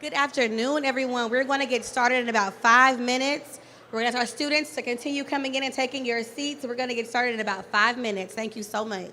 Good afternoon, everyone. We're going to get started in about 5 minutes. We're going to ask our students to continue coming in and taking your seats. We're going to get started in about 5 minutes. Thank you so much.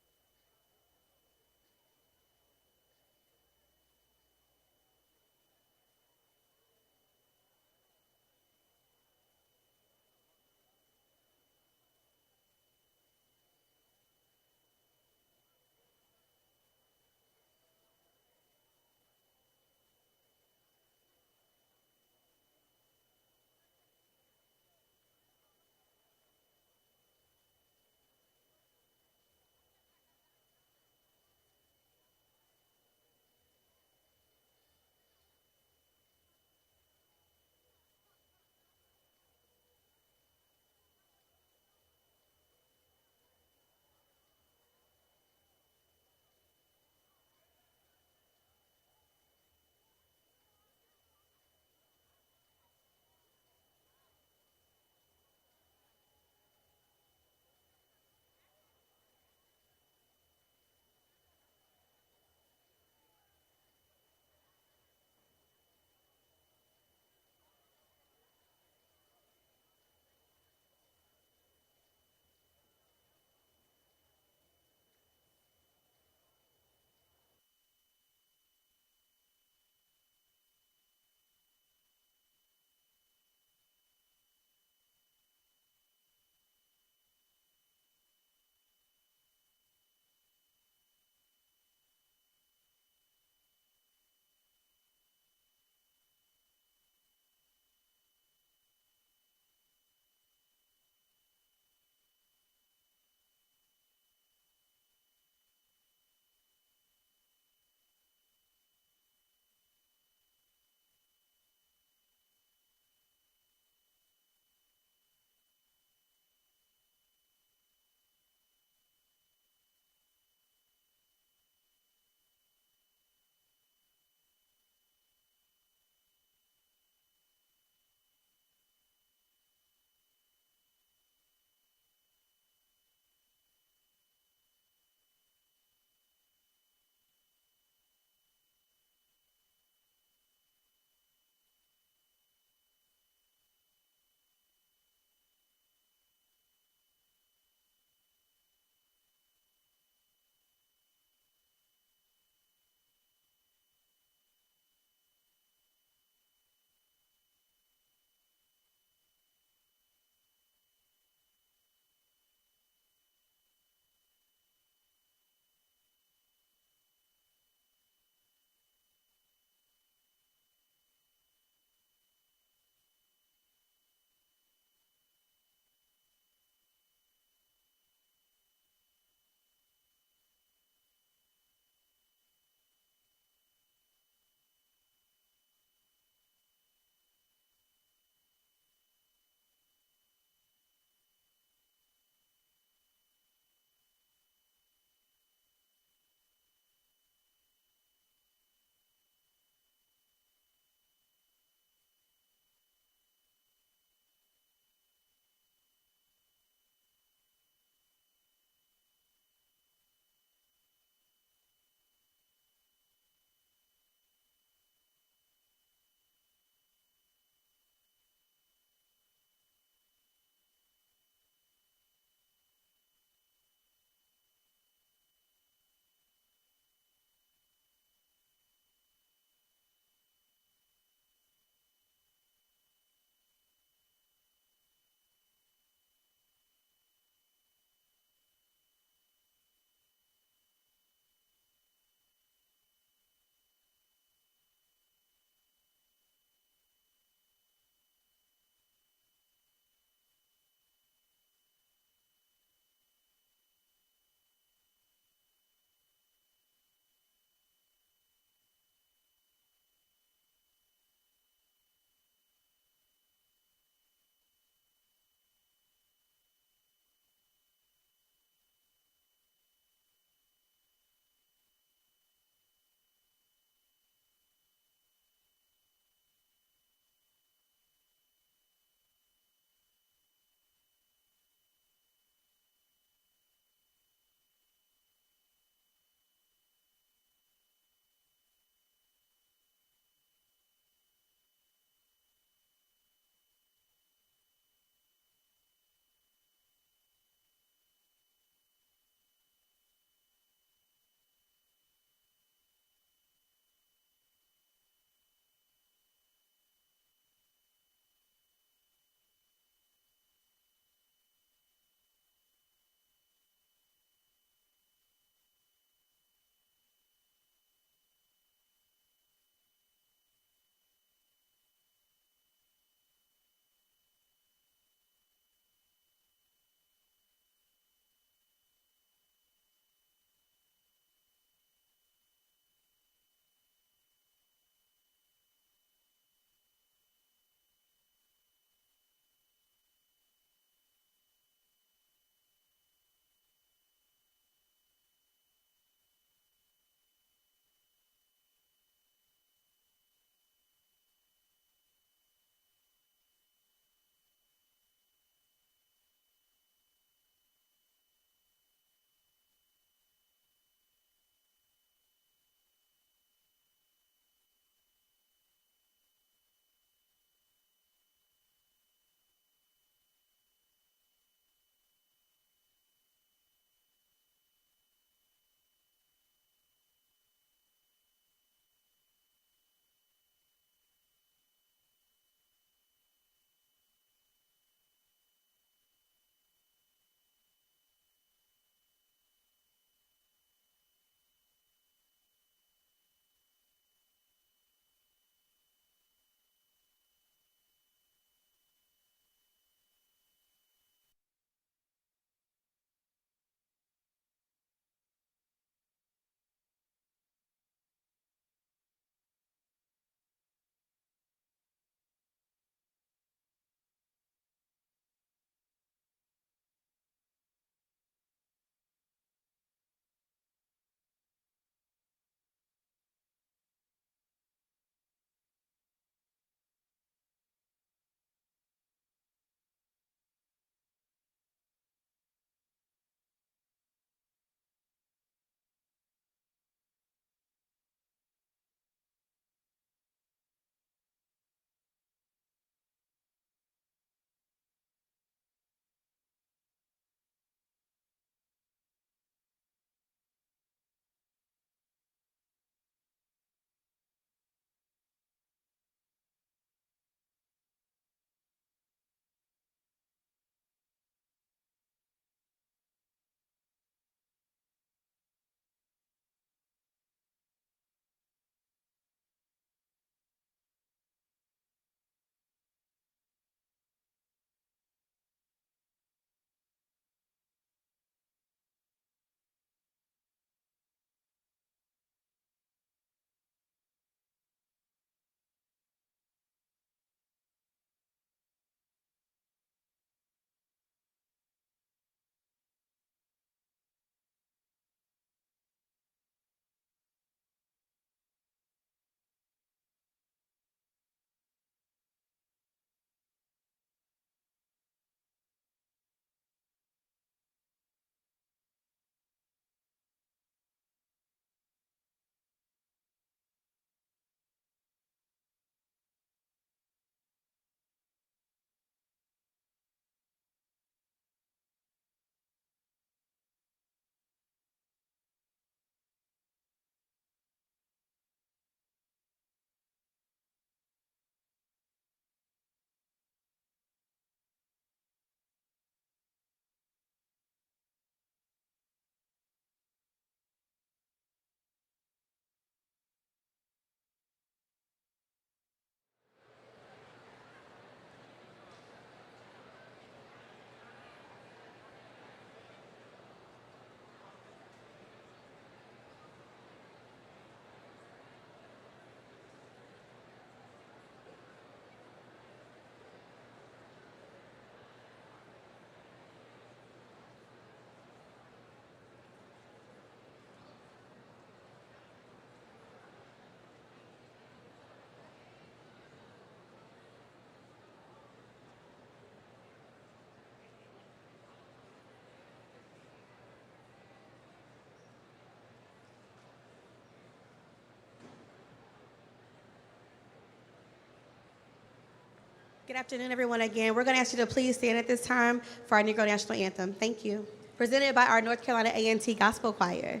Good afternoon, everyone, again. We're going to ask you to please stand at this time for our Negro National Anthem. Thank you. Presented by our North Carolina A&T Gospel Choir.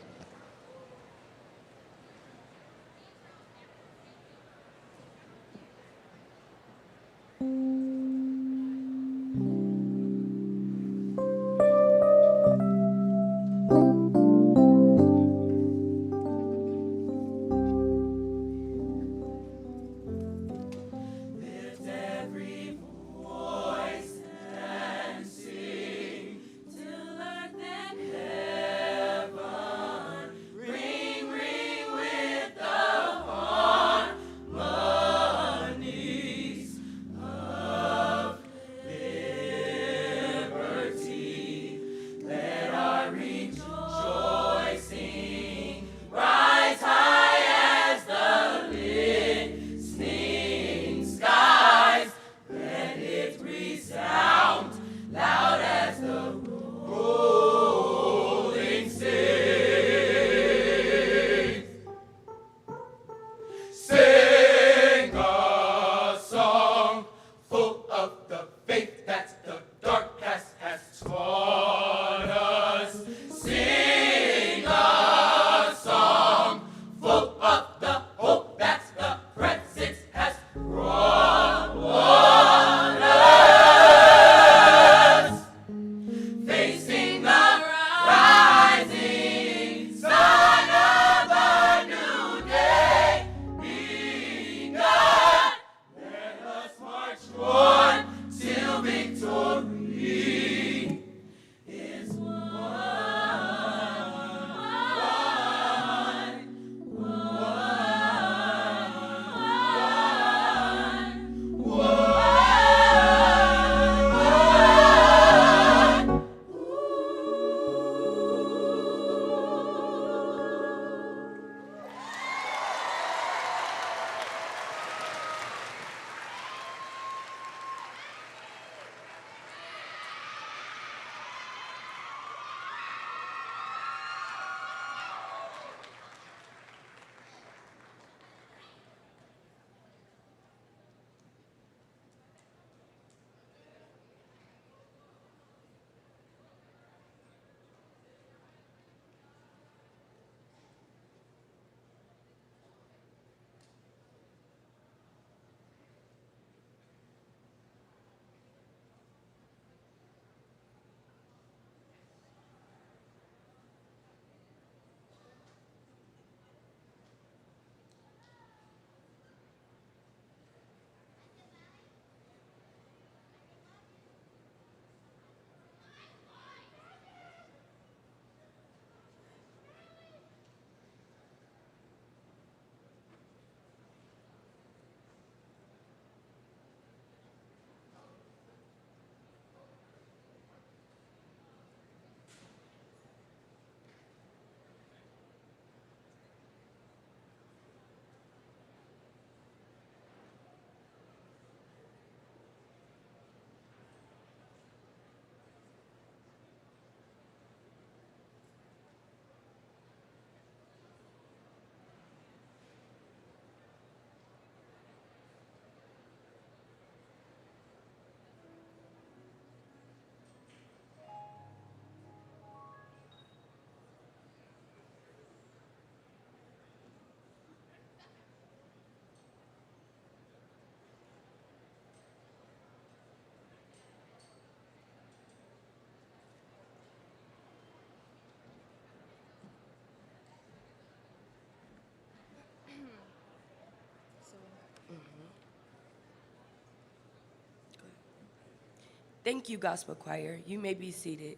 Thank you, Gospel Choir. You may be seated.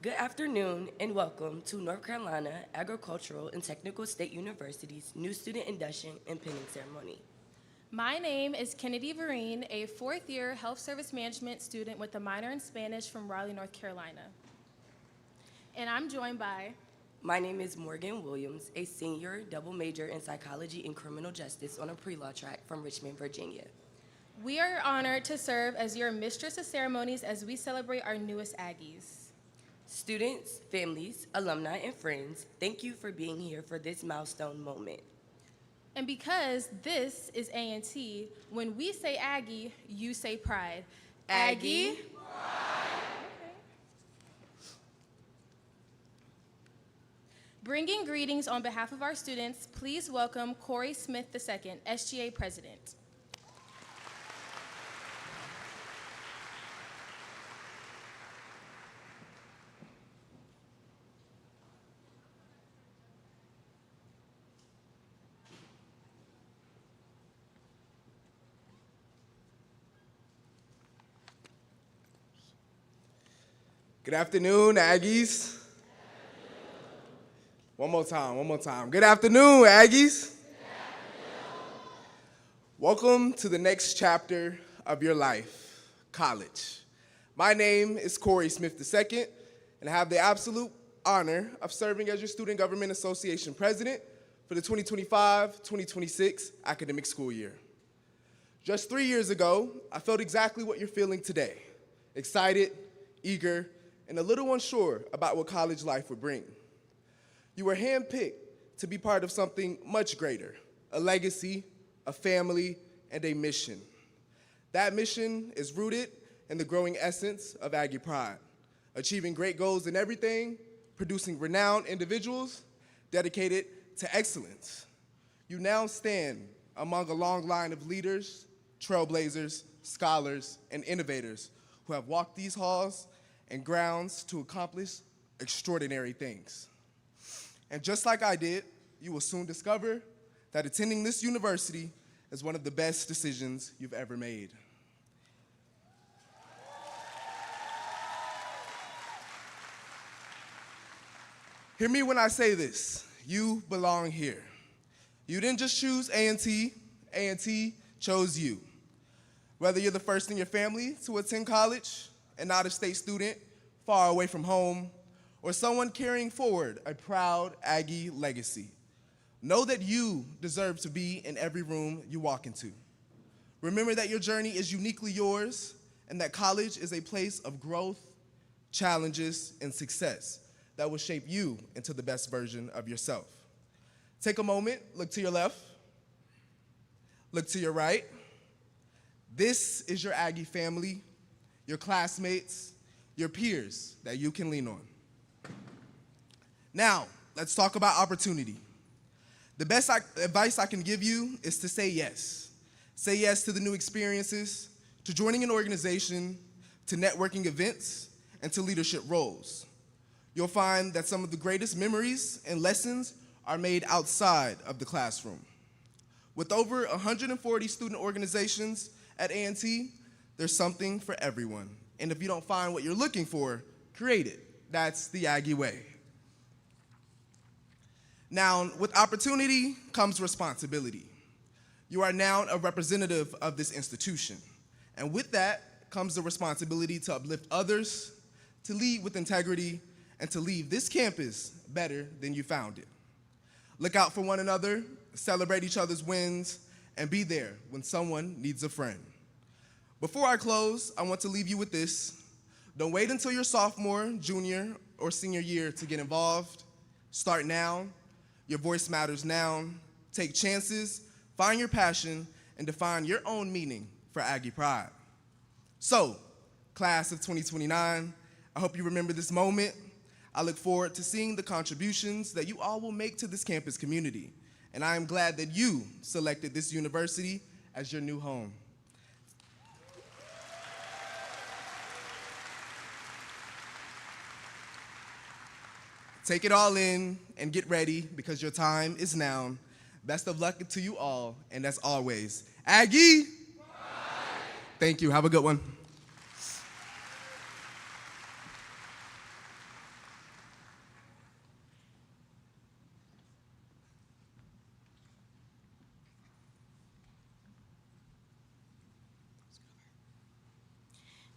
Good afternoon and welcome to North Carolina Agricultural and Technical State University's new student induction and pinning ceremony. My name is Kennedy Vereen, a fourth-year health service management student with a minor in Spanish from Raleigh, North Carolina. And I'm joined by... My name is Morgan Williams, a senior double major in psychology and criminal justice on a pre-law track from Richmond, Virginia. We are honored to serve as your mistress of ceremonies as we celebrate our newest Aggies. Students, families, alumni, and friends, thank you for being here for this milestone moment. And because this is A&T, when we say Aggie, you say pride. Aggie. Okay. Bringing greetings on behalf of our students, please welcome Corey Smith II, SGA President. Good afternoon, Aggies. One more time. Good afternoon, Aggies. Welcome to the next chapter of your life, college. My name is Corey Smith II, and I have the absolute honor of serving as your Student Government Association President for the 2025-2026 academic school year. Just 3 years ago, I felt exactly what you're feeling today, excited, eager, and a little unsure about what college life would bring. You were handpicked to be part of something much greater, a legacy, a family, and a mission. That mission is rooted in the growing essence of Aggie Pride, achieving great goals in everything, producing renowned individuals dedicated to excellence. You now stand among a long line of leaders, trailblazers, scholars, and innovators who have walked these halls and grounds to accomplish extraordinary things. And just like I did, you will soon discover that attending this university is one of the best decisions you've ever made. Hear me when I say this, you belong here. You didn't just choose A&T chose you. Whether you're the first in your family to attend college, an out-of-state student far away from home, or someone carrying forward a proud Aggie legacy, know that you deserve to be in every room you walk into. Remember that your journey is uniquely yours and that college is a place of growth, challenges, and success that will shape you into the best version of yourself. Take a moment, look to your left, look to your right. This is your Aggie family, your classmates, your peers that you can lean on. Now, let's talk about opportunity. The best advice I can give you is to say yes. Say yes to the new experiences, to joining an organization, to networking events, and to leadership roles. You'll find that some of the greatest memories and lessons are made outside of the classroom. With over 140 student organizations at A&T, there's something for everyone. And if you don't find what you're looking for, create it. That's the Aggie way. Now, with opportunity comes responsibility. You are now a representative of this institution. And with that comes the responsibility to uplift others, to lead with integrity, and to leave this campus better than you found it. Look out for one another, celebrate each other's wins, and be there when someone needs a friend. Before I close, I want to leave you with this. Don't wait until your sophomore, junior, or senior year to get involved. Start now. Your voice matters now. Take chances, find your passion, and define your own meaning for Aggie Pride. So, class of 2029, I hope you remember this moment. I look forward to seeing the contributions that you all will make to this campus community. And I am glad that you selected this university as your new home. Take it all in and get ready because your time is now. Best of luck to you all, and as always, Aggie! Thank you. Have a good one.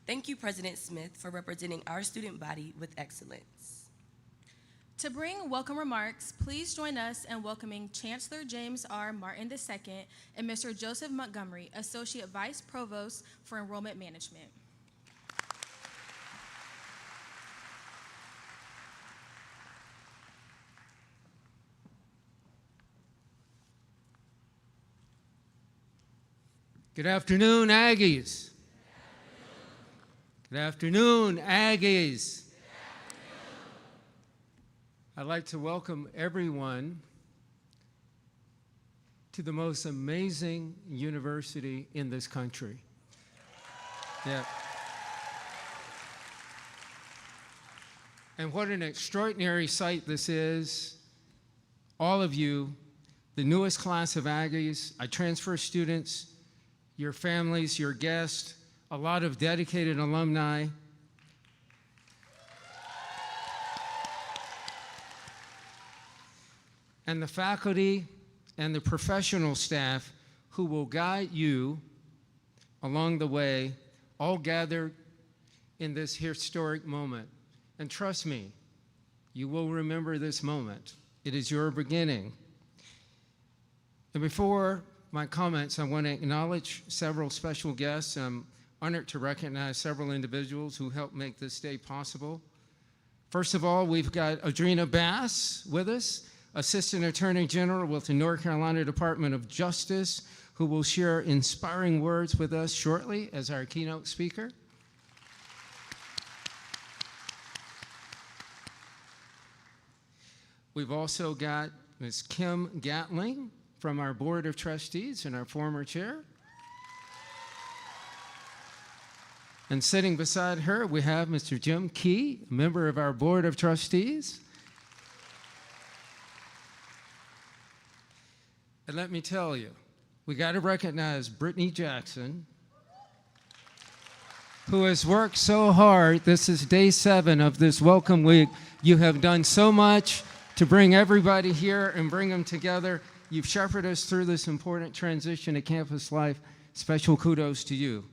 Thank you, President Smith, for representing our student body with excellence. To bring welcome remarks, please join us in welcoming Chancellor James R. Martin II and Mr. Joseph Montgomery, Associate Vice Provost for Enrollment Management. Good afternoon, Aggies. Good afternoon, Aggies. I'd like to welcome everyone to the most amazing university in this country. Yeah. And what an extraordinary sight this is. All of you, the newest class of Aggies, transfer students, your families, your guests, a lot of dedicated alumni. And the faculty and the professional staff who will guide you along the way, all gathered in this historic moment. And trust me, you will remember this moment. It is your beginning. And before my comments, I want to acknowledge several special guests. I'm honored to recognize several individuals who helped make this day possible. First of all, we've got Audrina Bass with us, Assistant Attorney General with the North Carolina Department of Justice, who will share inspiring words with us shortly as our keynote speaker. We've also got Ms. Kim Gatling from our Board of Trustees and our former chair. And sitting beside her, we have Mr. Jim Key, a member of our Board of Trustees. And let me tell you, we got to recognize Brittany Jackson, who has worked so hard. This is day 7 of this Welcome Week. You have done so much to bring everybody here and bring them together. You've shepherded us through this important transition to campus life. Special kudos to you.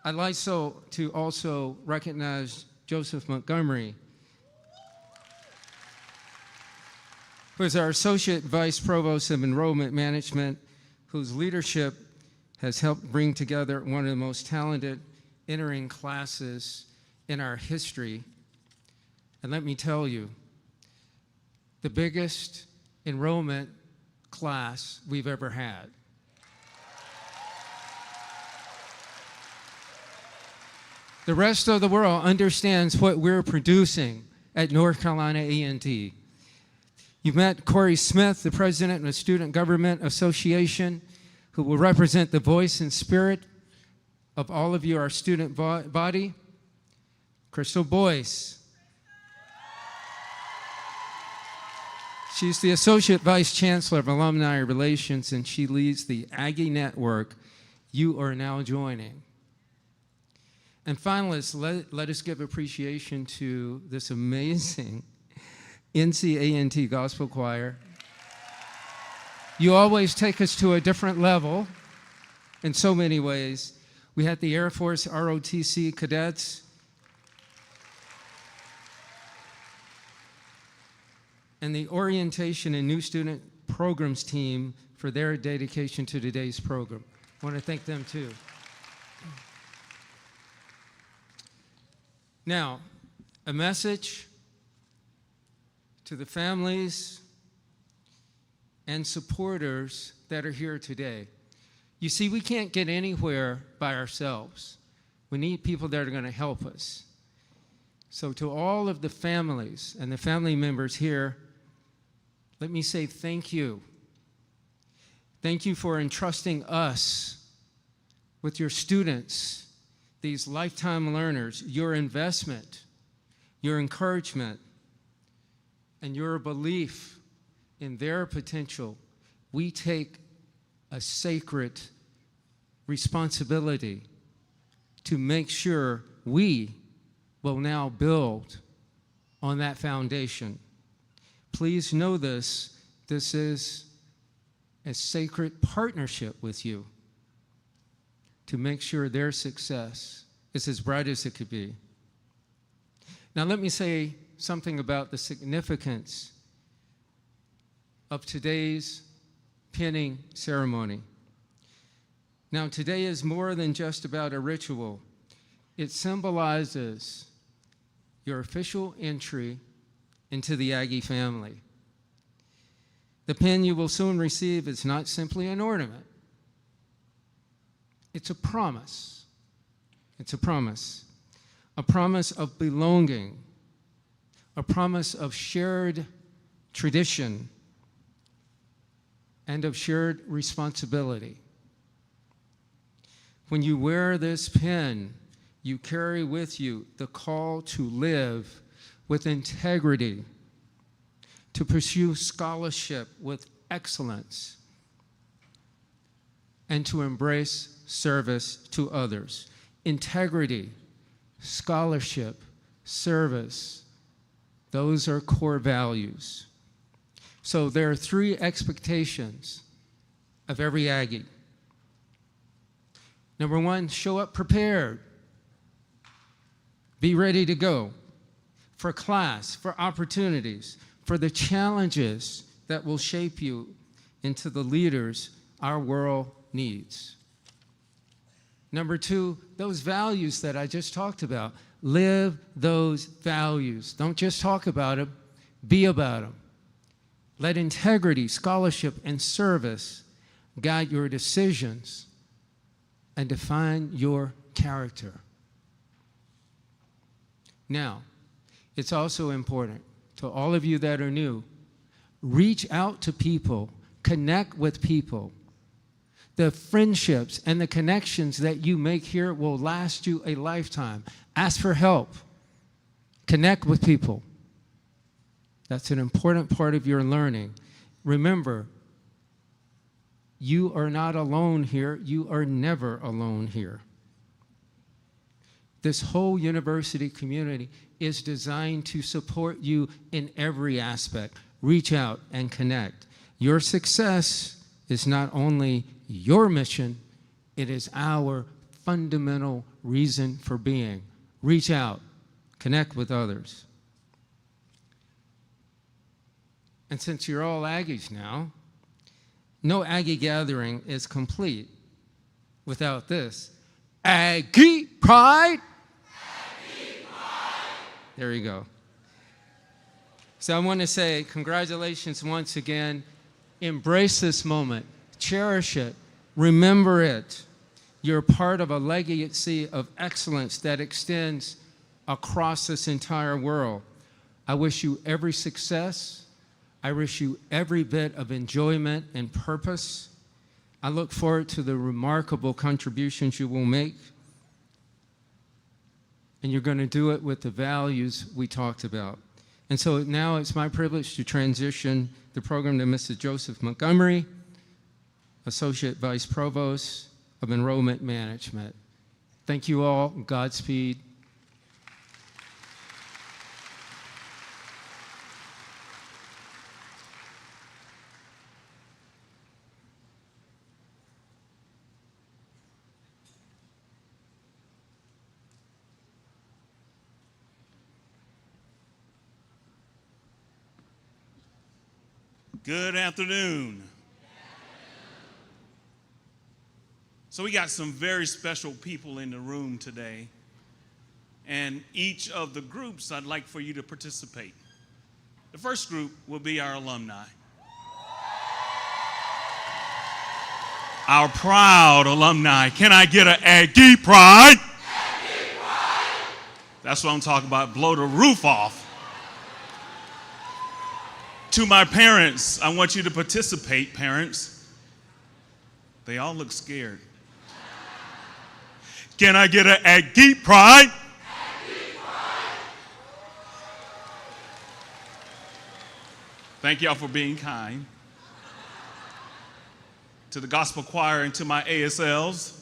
I'd like to also recognize Joseph Montgomery, who is our Associate Vice Provost of Enrollment Management, whose leadership has helped bring together one of the most talented entering classes in our history. And let me tell you, the biggest enrollment class we've ever had. The rest of the world understands what we're producing at North Carolina A&T. You've met Corey Smith, the president of the Student Government Association, who will represent the voice and spirit of all of you, our student body. Crystal Boyce. She's the Associate Vice Chancellor of Alumni Relations, and she leads the Aggie Network you are now joining. And finalists, let us give appreciation to this amazing NCANT Gospel Choir. You always take us to a different level in so many ways. We had the Air Force ROTC cadets. And the Orientation and New Student Programs team for their dedication to today's program. I want to thank them too. Now, a message to the families and supporters that are here today. You see, we can't get anywhere by ourselves. We need people that are going to help us. So to all of the families and the family members here, let me say thank you. Thank you for entrusting us with your students, these lifetime learners, your investment, your encouragement, and your belief in their potential. We take a sacred responsibility to make sure we will now build on that foundation. Please know this is a sacred partnership with you to make sure their success is as bright as it could be. Now let me say something about the significance of today's pinning ceremony. Now today is more than just about a ritual. It symbolizes your official entry into the Aggie family. The pin you will soon receive is not simply an ornament. It's a promise. It's a promise. A promise of belonging. A promise of shared tradition and of shared responsibility. When you wear this pin, you carry with you the call to live with integrity, to pursue scholarship with excellence, and to embrace service to others. Integrity, scholarship, service, those are core values. So there are 3 expectations of every Aggie. Number 1, show up prepared. Be ready to go for class, for opportunities, for the challenges that will shape you into the leaders our world needs. Number 2, those values that I just talked about. Live those values. Don't just talk about them, be about them. Let integrity, scholarship, and service guide your decisions and define your character. Now, it's also important to all of you that are new, reach out to people, connect with people. The friendships and the connections that you make here will last you a lifetime. Ask for help. Connect with people. That's an important part of your learning. Remember, you are not alone here. You are never alone here. This whole university community is designed to support you in every aspect. Reach out and connect. Your success is not only your mission, it is our fundamental reason for being. Reach out, connect with others. And since you're all Aggies now, no Aggie gathering is complete without this. Aggie pride. Aggie pride. There you go. So I want to say congratulations once again. Embrace this moment. Cherish it. Remember it. You're part of a legacy of excellence that extends across this entire world. I wish you every success. I wish you every bit of enjoyment and purpose. I look forward to the remarkable contributions you will make. And you're going to do it with the values we talked about. And so now it's my privilege to transition the program to Mr. Joseph Montgomery, Associate Vice Provost of Enrollment Management. Thank you all. Godspeed. Good afternoon. So we got some very special people in the room today, and each of the groups I'd like for you to participate. The first group will be our alumni. Our proud alumni. Can I get an Aggie pride? Aggie pride. That's what I'm talking about. Blow the roof off. To my parents, I want you to participate, parents. They all look scared. Can I get an Aggie pride? Aggie pride. Thank y'all for being kind. To the gospel choir and to my ASLs.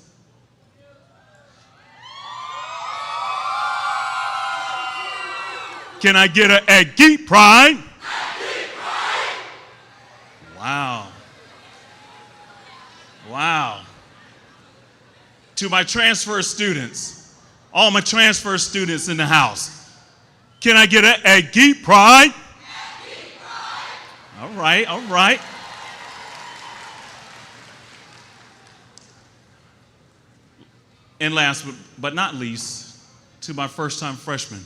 Can I get an Aggie pride? Aggie pride. Wow. Wow. To my transfer students, all my transfer students in the house, can I get an Aggie pride? Aggie pride. All right, all right. And last but not least, to my first-time freshmen,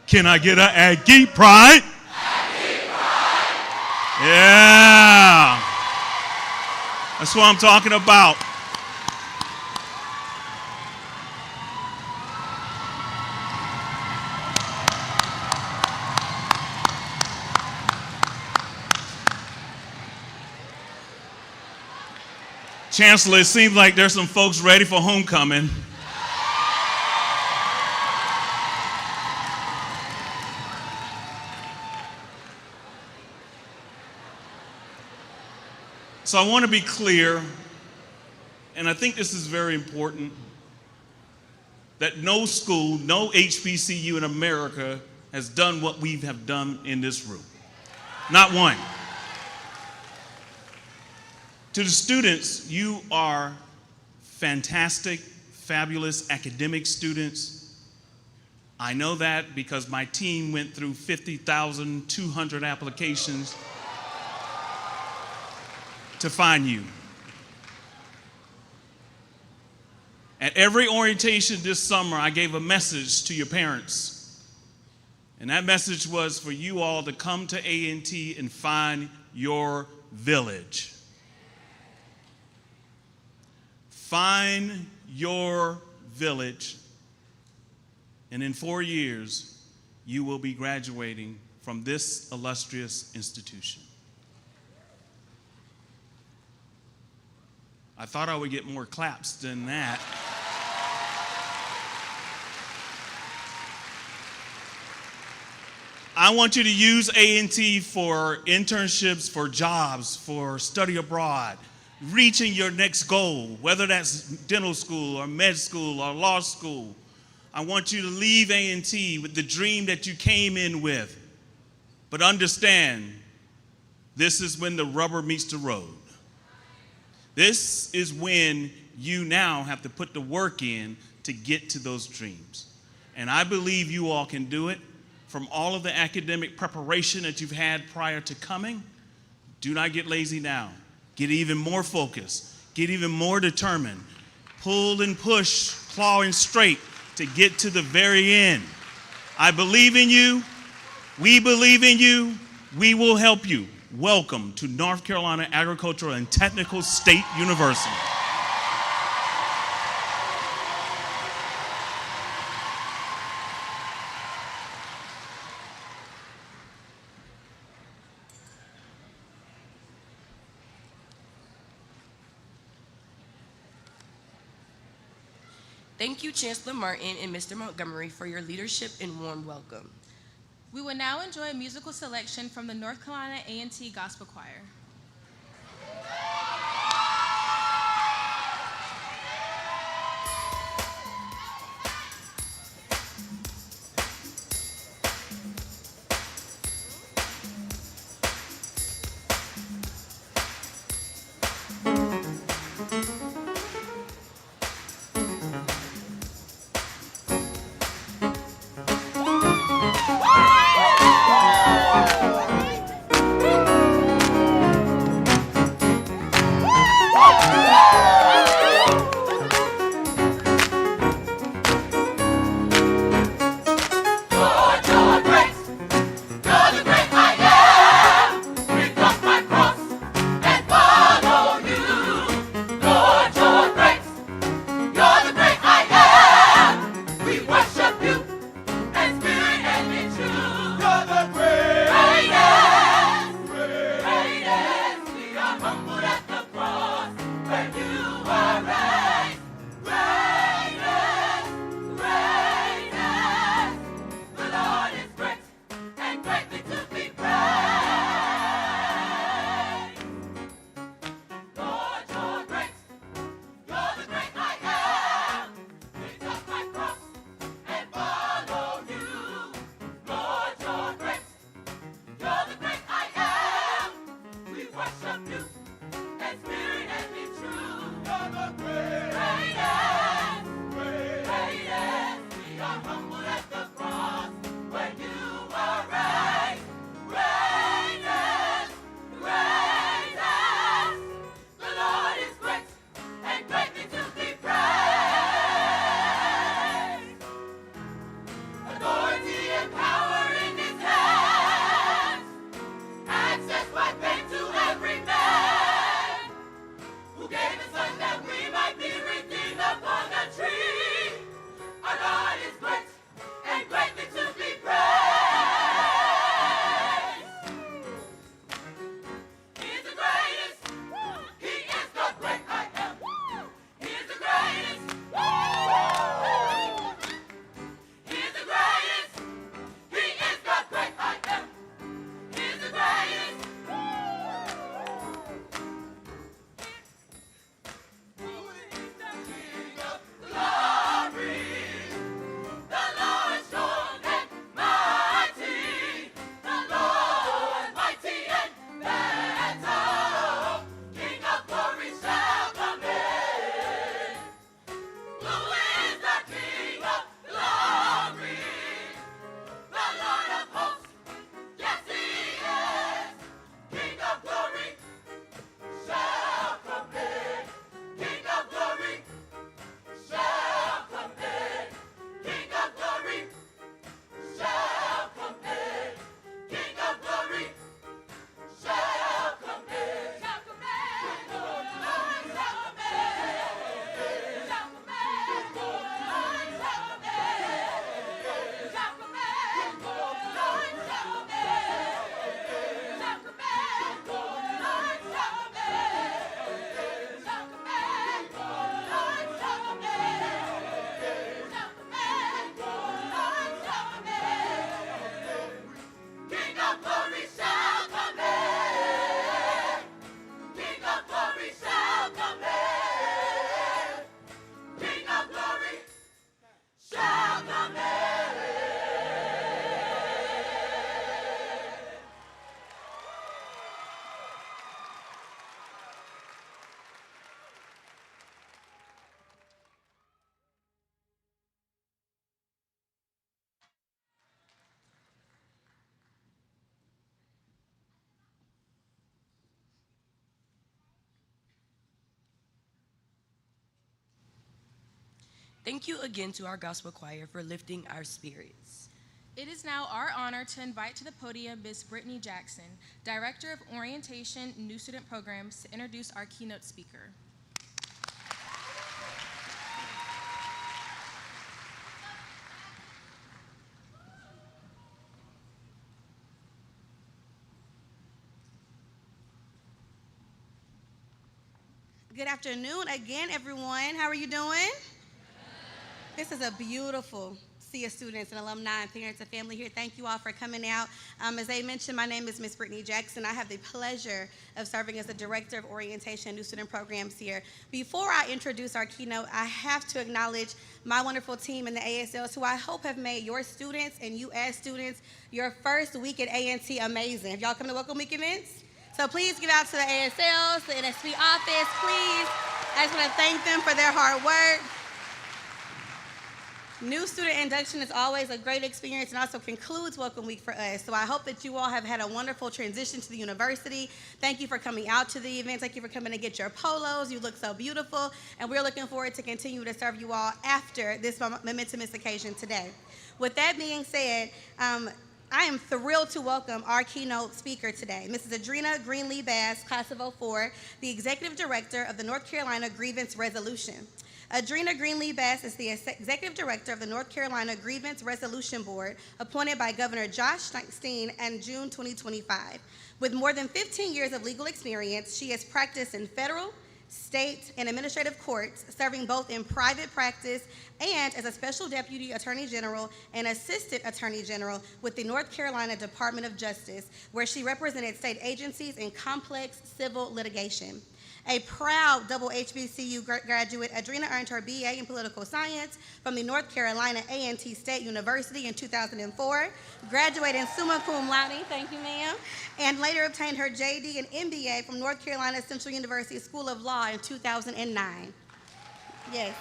can I get an Aggie pride? Aggie pride. Yeah. That's what I'm talking about. Chancellor, it seems like there's some folks ready for homecoming. So I want to be clear, and I think this is very important, that no school, no HBCU in America has done what we have done in this room. Not one. To the students, you are fantastic, fabulous academic students. I know that because my team went through 50,200 applications to find you. At every orientation this summer, I gave a message to your parents. And that message was for you all to come to A&T and find your village. Find your village. And in 4 years, you will be graduating from this illustrious institution. I thought I would get more claps than that. I want you to use A&T for internships, for jobs, for study abroad, reaching your next goal, whether that's dental school or med school or law school. I want you to leave A&T with the dream that you came in with. But understand, this is when the rubber meets the road. This is when you now have to put the work in to get to those dreams. And I believe you all can do it. From all of the academic preparation that you've had prior to coming, do not get lazy now. Get even more focused. Get even more determined. Pull and push, clawing straight to get to the very end. I believe in you. We believe in you. We will help you. Welcome to North Carolina Agricultural and Technical State University. Thank you, Chancellor Martin and Mr. Montgomery, for your leadership and warm welcome. We will now enjoy a musical selection from the North Carolina A&T Gospel Choir. Lord, Thank you again to our gospel choir for lifting our spirits. It is now our honor to invite to the podium Ms. Brittany Jackson, Director of Orientation New Student Programs, to introduce our keynote speaker. Good afternoon again, everyone. How are you doing? This is a beautiful sea of students and alumni and parents and family here. Thank you all for coming out. As they mentioned, my name is Ms. Brittany Jackson. I have the pleasure of serving as the Director of Orientation and New Student Programs here. Before I introduce our keynote, I have to acknowledge my wonderful team in the ASLs who I hope have made your students and you as students your first week at A&T amazing. Have y'all come to Welcome Week events? So please give out to the ASLs, the NSP office, please. I just want to thank them for their hard work. New student induction is always a great experience and also concludes Welcome Week for us. So I hope that you all have had a wonderful transition to the university. Thank you for coming out to the event. Thank you for coming to get your polos. You look so beautiful. And we're looking forward to continue to serve you all after this momentous occasion today. With that being said, I am thrilled to welcome our keynote speaker today, Mrs. Adrena Greenlee-Bass, class of 04, the Executive Director of the North Carolina Grievance Resolution. Adrena Greenlee-Bass is the Executive Director of the North Carolina Grievance Resolution Board, appointed by Governor Josh Steen in June 2025. With more than 15 years of legal experience, she has practiced in federal, state, and administrative courts, serving both in private practice and as a Special Deputy Attorney General and Assistant Attorney General with the North Carolina Department of Justice, where she represented state agencies in complex civil litigation. A proud double HBCU graduate, Adrena earned her BA in Political Science from the North Carolina A&T State University in 2004, graduated summa cum laude, thank you ma'am, and later obtained her JD and MBA from North Carolina Central University School of Law in 2009. Yes.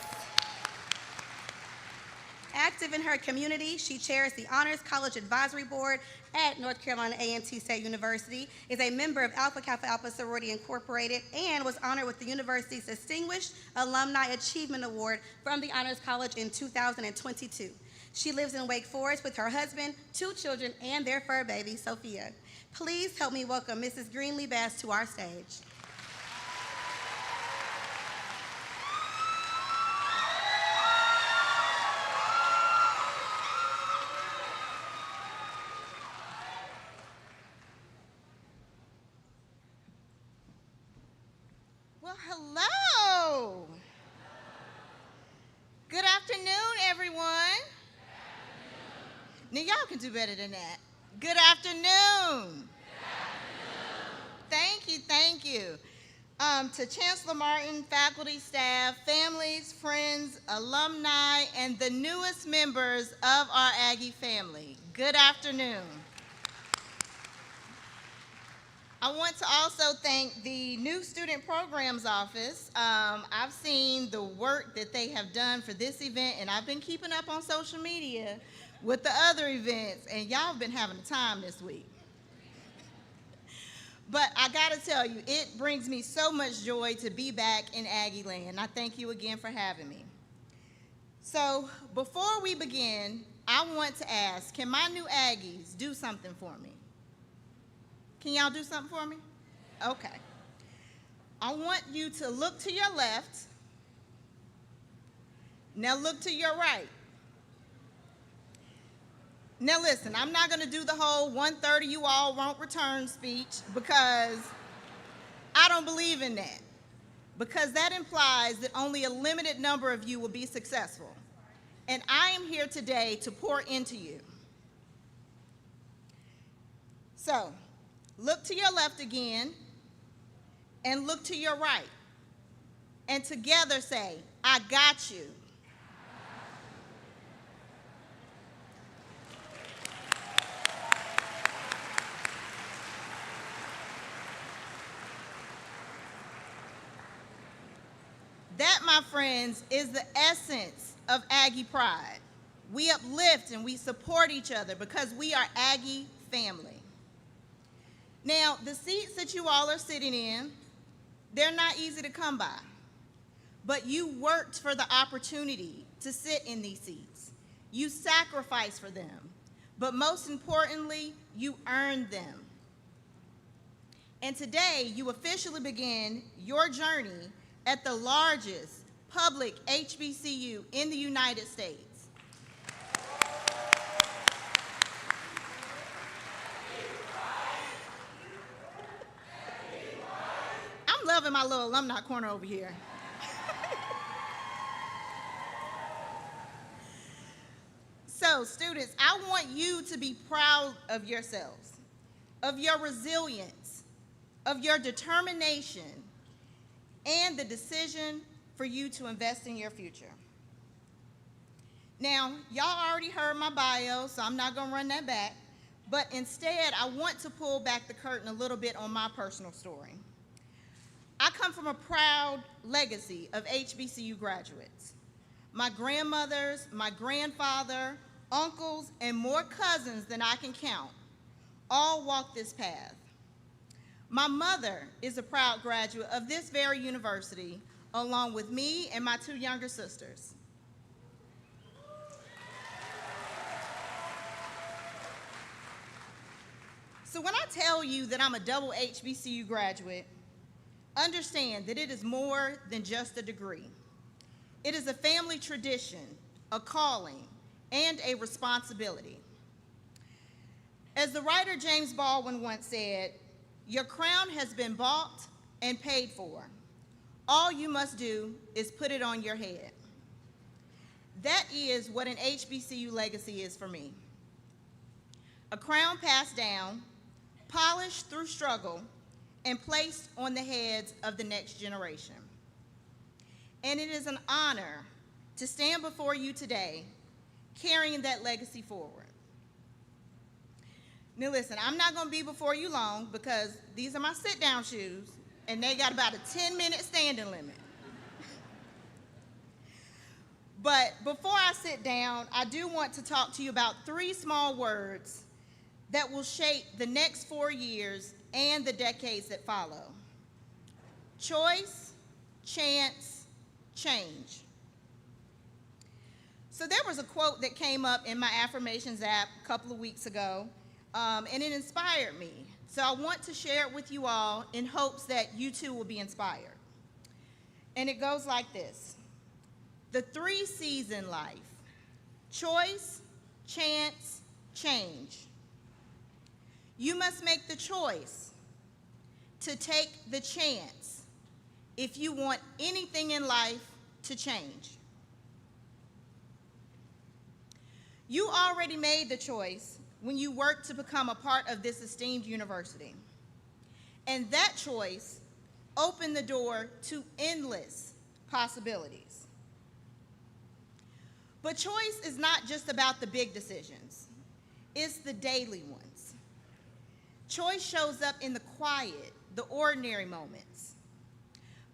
Active in her community, she chairs the Honors College Advisory Board at North Carolina A&T State University, is a member of Alpha Kappa Alpha Sorority Incorporated, and was honored with the university's Distinguished Alumni Achievement Award from the Honors College in 2022. She lives in Wake Forest with her husband, 2 children, and their fur baby, Sophia. Please help me welcome Mrs. Greenlee-Bass to our stage. Well, hello. Good afternoon, everyone. Now, y'all can do better than that. Good afternoon. Thank you, thank you. To Chancellor Martin, faculty, staff, families, friends, alumni, and the newest members of our Aggie family, good afternoon. I want to also thank the New Student Programs Office. I've seen the work that they have done for this event, and I've been keeping up on social media with the other events, and y'all have been having a time this week. But I gotta tell you, it brings me so much joy to be back in Aggie land. I thank you again for having me. So before we begin, I want to ask, can my new Aggies do something for me? Can y'all do something for me? Okay. I want you to look to your left. Now look to your right. Now listen, I'm not going to do the whole 1:30 you all won't return speech because I don't believe in that. Because that implies that only a limited number of you will be successful. And I am here today to pour into you. So, look to your left again, and look to your right. And together say, I got you. That, my friends, is the essence of Aggie Pride. We uplift and we support each other because we are Aggie family. Now, the seats that you all are sitting in, they're not easy to come by, but you worked for the opportunity to sit in these seats. You sacrificed for them, but most importantly, you earned them. And today, you officially begin your journey at the largest public HBCU in the United States. I'm loving my little alumni corner over here. So, students, I want you to be proud of yourselves, of your resilience, of your determination, and the decision for you to invest in your future. Now, y'all already heard my bio, so I'm not gonna run that back, but instead, I want to pull back the curtain a little bit on my personal story. I come from a proud legacy of HBCU graduates. My grandmothers, my grandfather, uncles, and more cousins than I can count all walked this path. My mother is a proud graduate of this very university, along with me and my 2 younger sisters. So when I tell you that I'm a double HBCU graduate, understand that it is more than just a degree. It is a family tradition, a calling, and a responsibility. As the writer James Baldwin once said, "Your crown has been bought and paid for. All you must do is put it on your head." That is what an HBCU legacy is for me. A crown passed down, polished through struggle, and placed on the heads of the next generation. And it is an honor to stand before you today carrying that legacy forward. Now listen, I'm not gonna be before you long because these are my sit-down shoes and they got about a 10-minute standing limit. But before I sit down, I do want to talk to you about 3 small words that will shape the next 4 years and the decades that follow. Choice, chance, change. So there was a quote that came up in my affirmations app a couple of weeks ago, and it inspired me. So I want to share it with you all in hopes that you too will be inspired. And it goes like this: the 3 C's in life: choice, chance, change. You must make the choice to take the chance if you want anything in life to change. You already made the choice when you worked to become a part of this esteemed university. And that choice opened the door to endless possibilities. But choice is not just about the big decisions. It's the daily ones. Choice shows up in the quiet, the ordinary moments.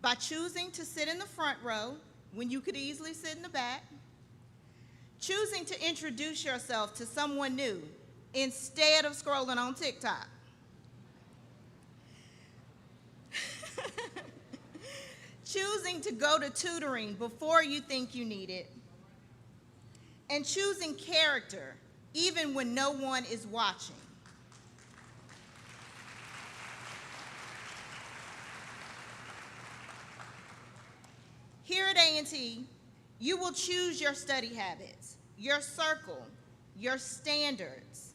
By choosing to sit in the front row when you could easily sit in the back, choosing to introduce yourself to someone new instead of scrolling on TikTok, choosing to go to tutoring before you think you need it, and choosing character even when no one is watching. Here at A&T, you will choose your study habits, your circle, your standards,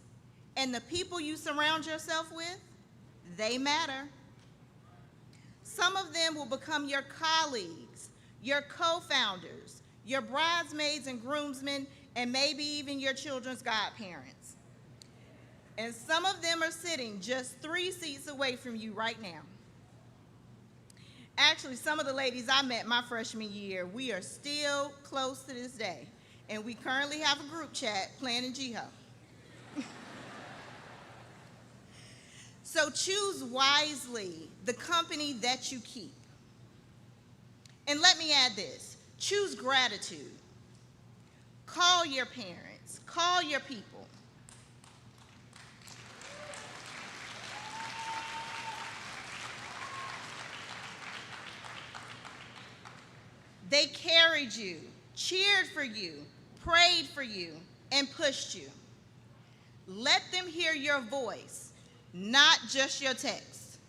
and the people you surround yourself with, they matter. Some of them will become your colleagues, your co-founders, your bridesmaids and groomsmen, and maybe even your children's godparents. And some of them are sitting just 3 seats away from you right now. Actually, some of the ladies I met my freshman year, we are still close to this day. And we currently have a group chat planning GHO. So choose wisely the company that you keep. And let me add this: choose gratitude. Call your parents, call your people. They carried you, cheered for you, prayed for you, and pushed you. Let them hear your voice, not just your text.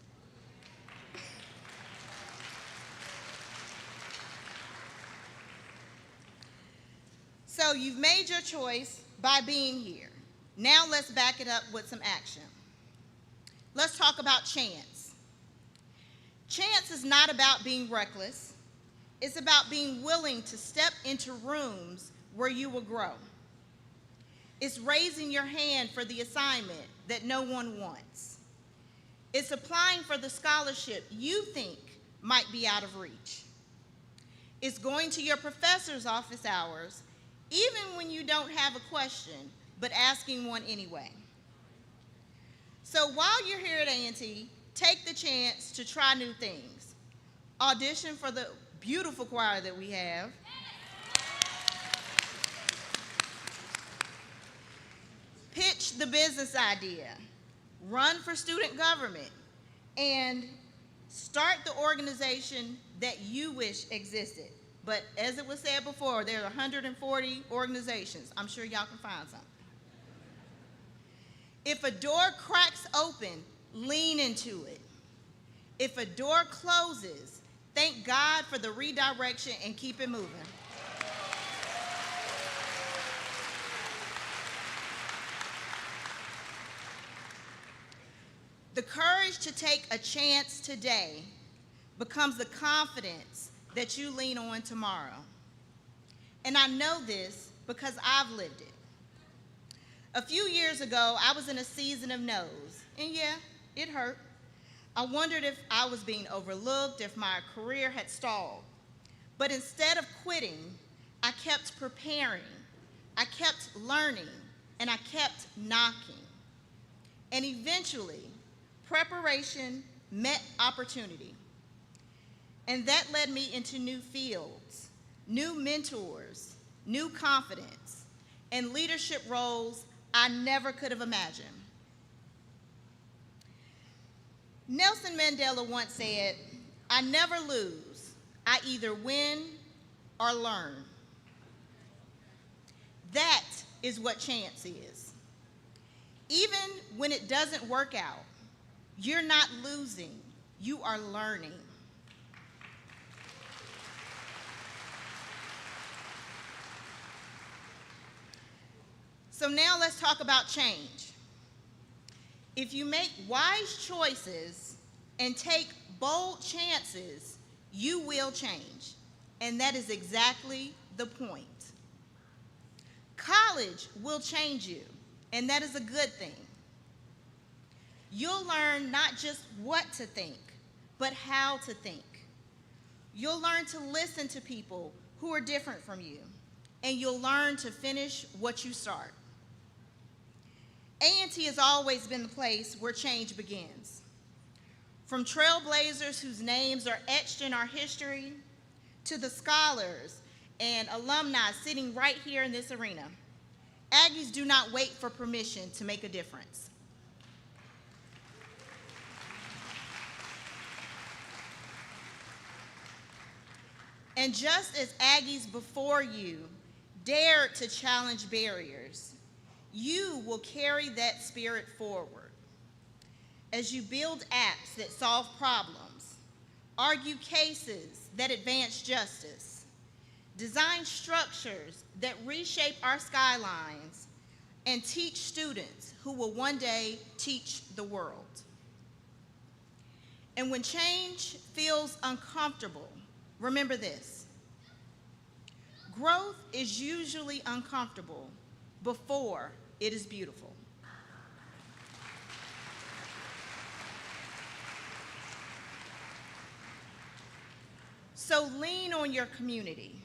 So you've made your choice by being here. Now let's back it up with some action. Let's talk about chance. Chance is not about being reckless. It's about being willing to step into rooms where you will grow. It's raising your hand for the assignment that no one wants. It's applying for the scholarship you think might be out of reach. It's going to your professor's office hours, even when you don't have a question, but asking one anyway. So while you're here at A&T, take the chance to try new things. Audition for the beautiful choir that we have. Pitch the business idea. Run for student government. And start the organization that you wish existed. But as it was said before, there are 140 organizations. I'm sure y'all can find some. If a door cracks open, lean into it. If a door closes, thank God for the redirection and keep it moving. The courage to take a chance today becomes the confidence that you lean on tomorrow. And I know this because I've lived it. A few years ago, I was in a season of no's, and yeah, it hurt. I wondered if I was being overlooked, if my career had stalled. But instead of quitting, I kept preparing, I kept learning, and I kept knocking. And eventually, preparation met opportunity. And that led me into new fields, new mentors, new confidence, and leadership roles I never could have imagined. Nelson Mandela once said, "I never lose. I either win or learn." That is what chance is. Even when it doesn't work out, you're not losing, you are learning. So now let's talk about change. If you make wise choices and take bold chances, you will change. And that is exactly the point. College will change you, and that is a good thing. You'll learn not just what to think, but how to think. You'll learn to listen to people who are different from you, and you'll learn to finish what you start. A&T has always been the place where change begins. From trailblazers whose names are etched in our history, to the scholars and alumni sitting right here in this arena, Aggies do not wait for permission to make a difference. And just as Aggies before you dared to challenge barriers, you will carry that spirit forward as you build apps that solve problems, argue cases that advance justice, design structures that reshape our skylines, and teach students who will one day teach the world. And when change feels uncomfortable, remember this: growth is usually uncomfortable before it is beautiful. So lean on your community.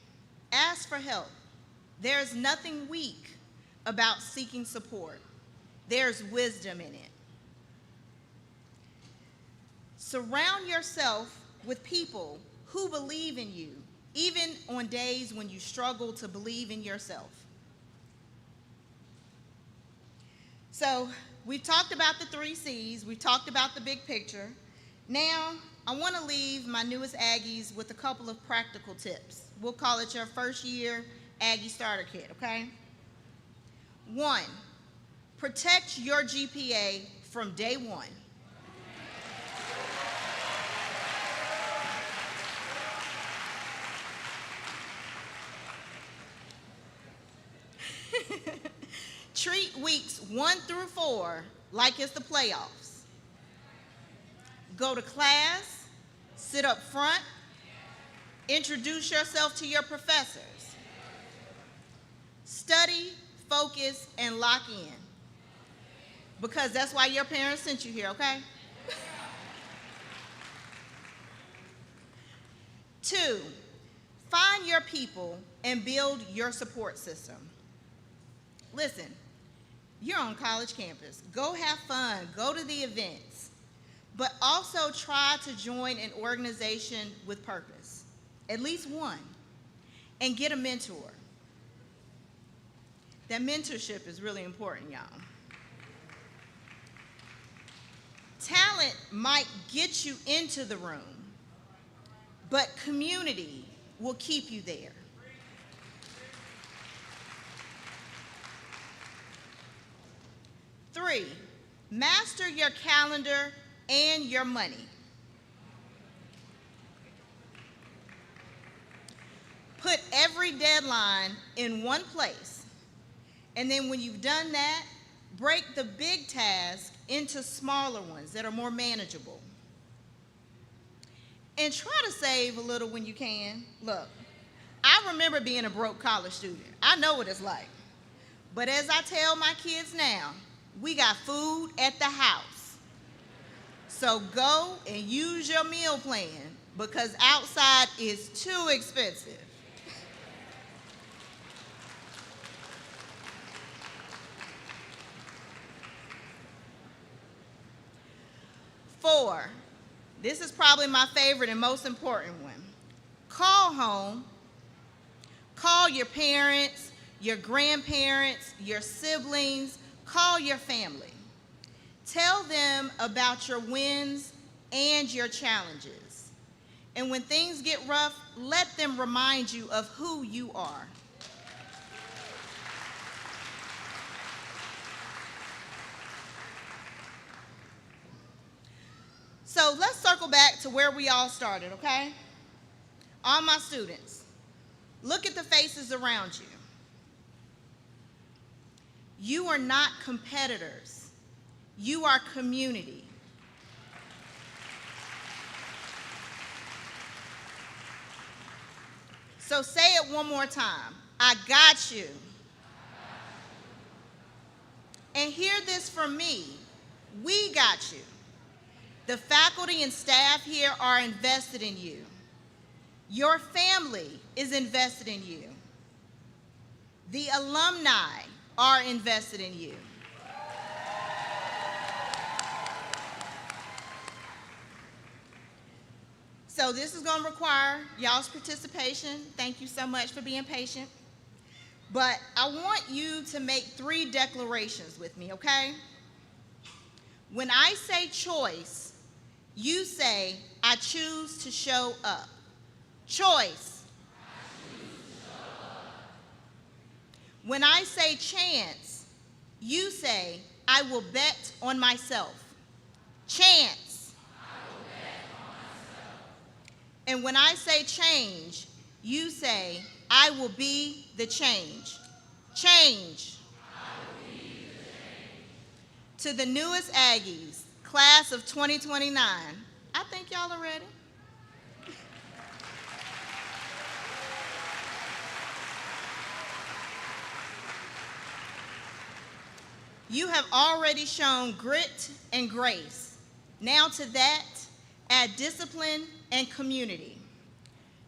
Ask for help. There's nothing weak about seeking support. There's wisdom in it. Surround yourself with people who believe in you, even on days when you struggle to believe in yourself. So we've talked about the 3 C's, we've talked about the big picture. Now I want to leave my newest Aggies with a couple of practical tips. We'll call it your first year Aggie starter kit, okay? 1, protect your GPA from day one. Treat weeks 1 through 4 like it's the playoffs. Go to class, sit up front, introduce yourself to your professors. Study, focus, and lock in. Because that's why your parents sent you here, okay? 2, find your people and build your support system. Listen, you're on college campus. Go have fun, go to the events, but also try to join an organization with purpose, at least one, and get a mentor. That mentorship is really important, y'all. Talent might get you into the room, but community will keep you there. 3, master your calendar and your money. Put every deadline in one place, and then when you've done that, break the big task into smaller ones that are more manageable. And try to save a little when you can. Look, I remember being a broke college student. I know what it's like. But as I tell my kids now, we got food at the house. So go and use your meal plan because outside is too expensive. Four, this is probably my favorite and most important one. Call home. Call your parents, your grandparents, your siblings. Call your family. Tell them about your wins and your challenges. And when things get rough, let them remind you of who you are. So let's circle back to where we all started, okay? All my students, look at the faces around you. You are not competitors. You are community. So say it one more time. I got you. And hear this from me. We got you. The faculty and staff here are invested in you. Your family is invested in you. The alumni are invested in you. So this is going to require y'all's participation. Thank you so much for being patient. But I want you to make 3 declarations with me, okay? When I say choice, you say, I choose to show up. Choice. When I say chance, you say, I will bet on myself. Chance. I will bet on myself. And when I say change, you say, I will be the change. Change. I will be the change. To the newest Aggies, class of 2029, I think y'all are ready. You have already shown grit and grace. Now to that, add discipline and community.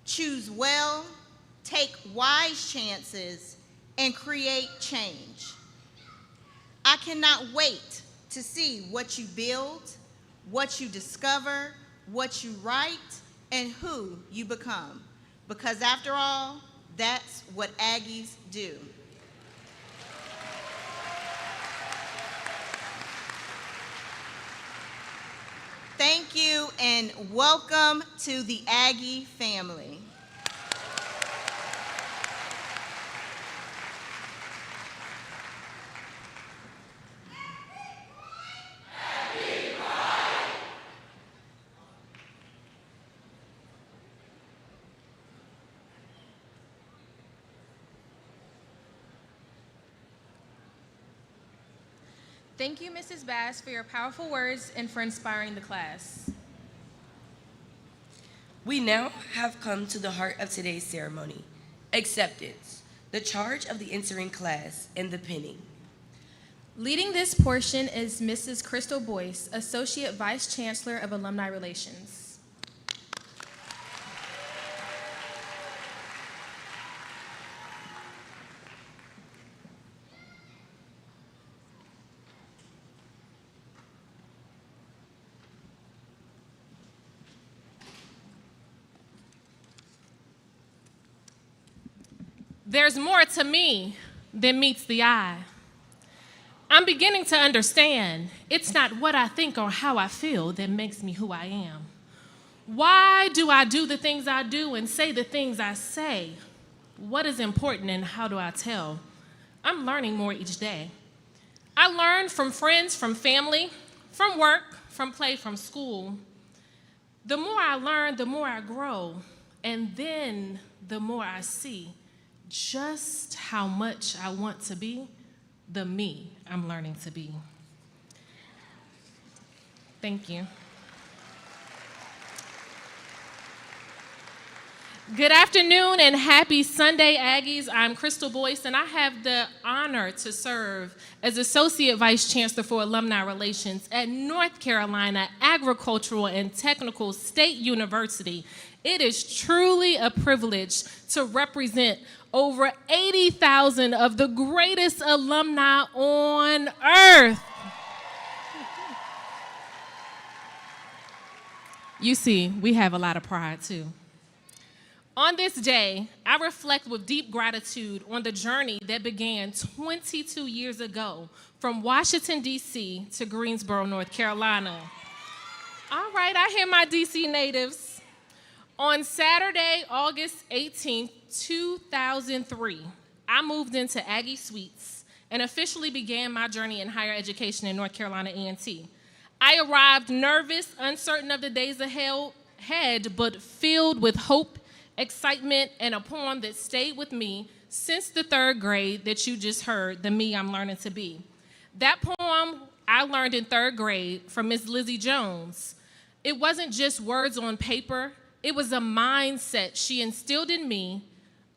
Choose well, take wise chances, and create change. I cannot wait to see what you build, what you discover, what you write, and who you become. Because after all, that's what Aggies do. Thank Thank you and welcome to the Aggie family. Thank you, Mrs. Bass, for your powerful words and for inspiring the class. We now have come to the heart of today's ceremony, acceptance, the charge of the entering class, and the pinning. Leading this portion is Mrs. Crystal Boyce, Associate Vice Chancellor of Alumni Relations. There's more to me than meets the eye. I'm beginning to understand it's not what I think or how I feel that makes me who I am. Why do I do the things I do and say the things I say? What is important and how do I tell? I'm learning more each day. I learn from friends, from family, from work, from play, from school. The more I learn, the more I grow, and then the more I see just how much I want to be the me I'm learning to be. Thank you. Good afternoon and happy Sunday, Aggies. I'm Crystal Boyce, and I have the honor to serve as Associate Vice Chancellor for Alumni Relations at North Carolina Agricultural and Technical State University. It is truly a privilege to represent over 80,000 of the greatest alumni on earth. You see, we have a lot of pride too. On this day, I reflect with deep gratitude on the journey that began 22 years ago from Washington, D.C. to Greensboro, North Carolina. All right, I hear my D.C. natives. On Saturday, August 18th, 2003, I moved into Aggie Suites and officially began my journey in higher education in North Carolina A&T. I arrived nervous, uncertain of the days ahead, but filled with hope, excitement, and a poem that stayed with me since the third grade that you just heard, The Me I'm Learning to Be. That poem I learned in third grade from Miss Lizzie Jones. It wasn't just words on paper. It was a mindset she instilled in me,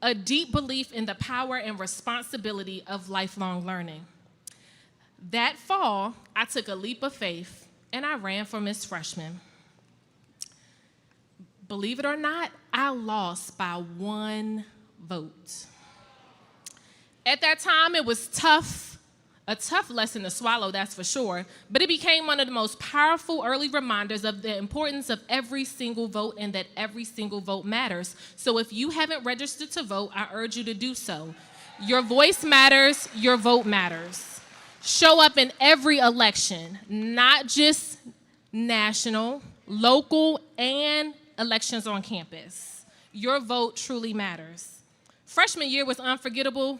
a deep belief in the power and responsibility of lifelong learning. That fall, I took a leap of faith and I ran for Miss Freshman. Believe it or not, I lost by 1 vote. At that time, it was tough, a tough lesson to swallow, that's for sure, but it became one of the most powerful early reminders of the importance of every single vote and that every single vote matters. So if you haven't registered to vote, I urge you to do so. Your voice matters, your vote matters. Show up in every election, not just national, local, and elections on campus. Your vote truly matters. Freshman year was unforgettable.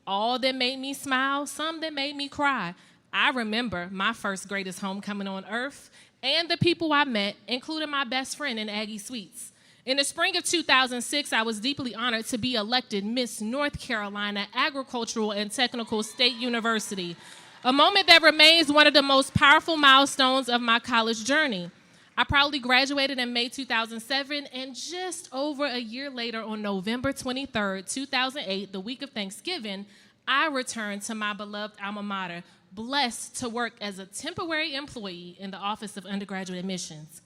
All that made me smile, some that made me cry. I remember my first greatest homecoming on earth and the people I met, including my best friend in Aggie Suites. In the spring of 2006, I was deeply honored to be elected Miss North Carolina Agricultural and Technical State University, a moment that remains one of the most powerful milestones of my college journey. I proudly graduated in May 2007, and just over a year later, on November 23rd, 2008, the week of Thanksgiving, I returned to my beloved alma mater, blessed to work as a temporary employee in the Office of Undergraduate Admissions.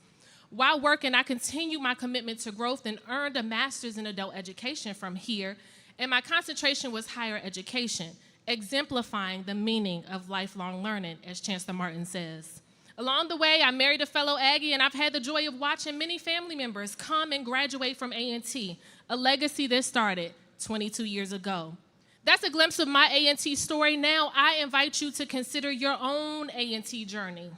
While working, I continued my commitment to growth and earned a master's in adult education from here, and my concentration was higher education, exemplifying the meaning of lifelong learning, as Chancellor Martin says. Along the way, I married a fellow Aggie, and I've had the joy of watching many family members come and graduate from A&T, a legacy that started 22 years ago. That's a glimpse of my A&T story. Now I invite you to consider your own A&T journey.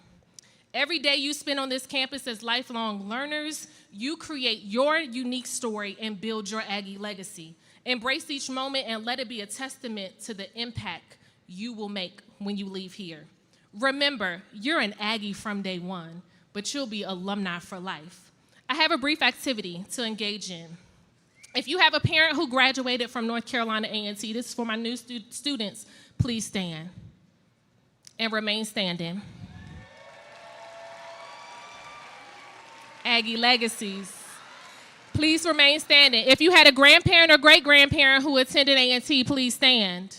Every day you spend on this campus as lifelong learners, you create your unique story and build your Aggie legacy. Embrace each moment and let it be a testament to the impact you will make when you leave here. Remember, you're an Aggie from day one, but you'll be alumni for life. I have a brief activity to engage in. If you have a parent who graduated from North Carolina A&T, this is for my new students, please stand and remain standing. Aggie legacies. Please remain standing. If you had a grandparent or great-grandparent who attended A&T, please stand.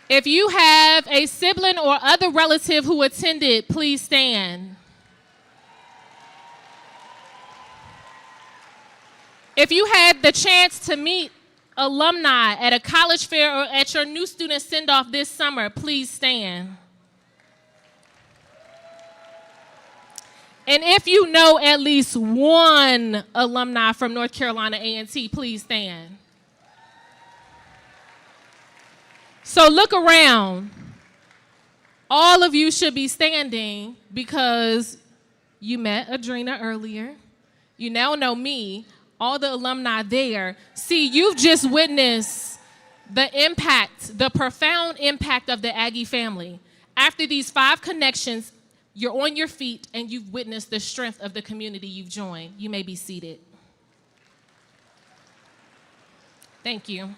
If you have a sibling or other relative who attended, please stand. If you had the chance to meet alumni at a college fair or at your new student send-off this summer, please stand. And if you know at least one alumni from North Carolina A&T, please stand. So look around. All of you should be standing because you met Adrena earlier. You now know me, all the alumni there. See, you've just witnessed the impact, the profound impact of the Aggie family. After these 5 connections, you're on your feet and you've witnessed the strength of the community you've joined. You may be seated. Thank you.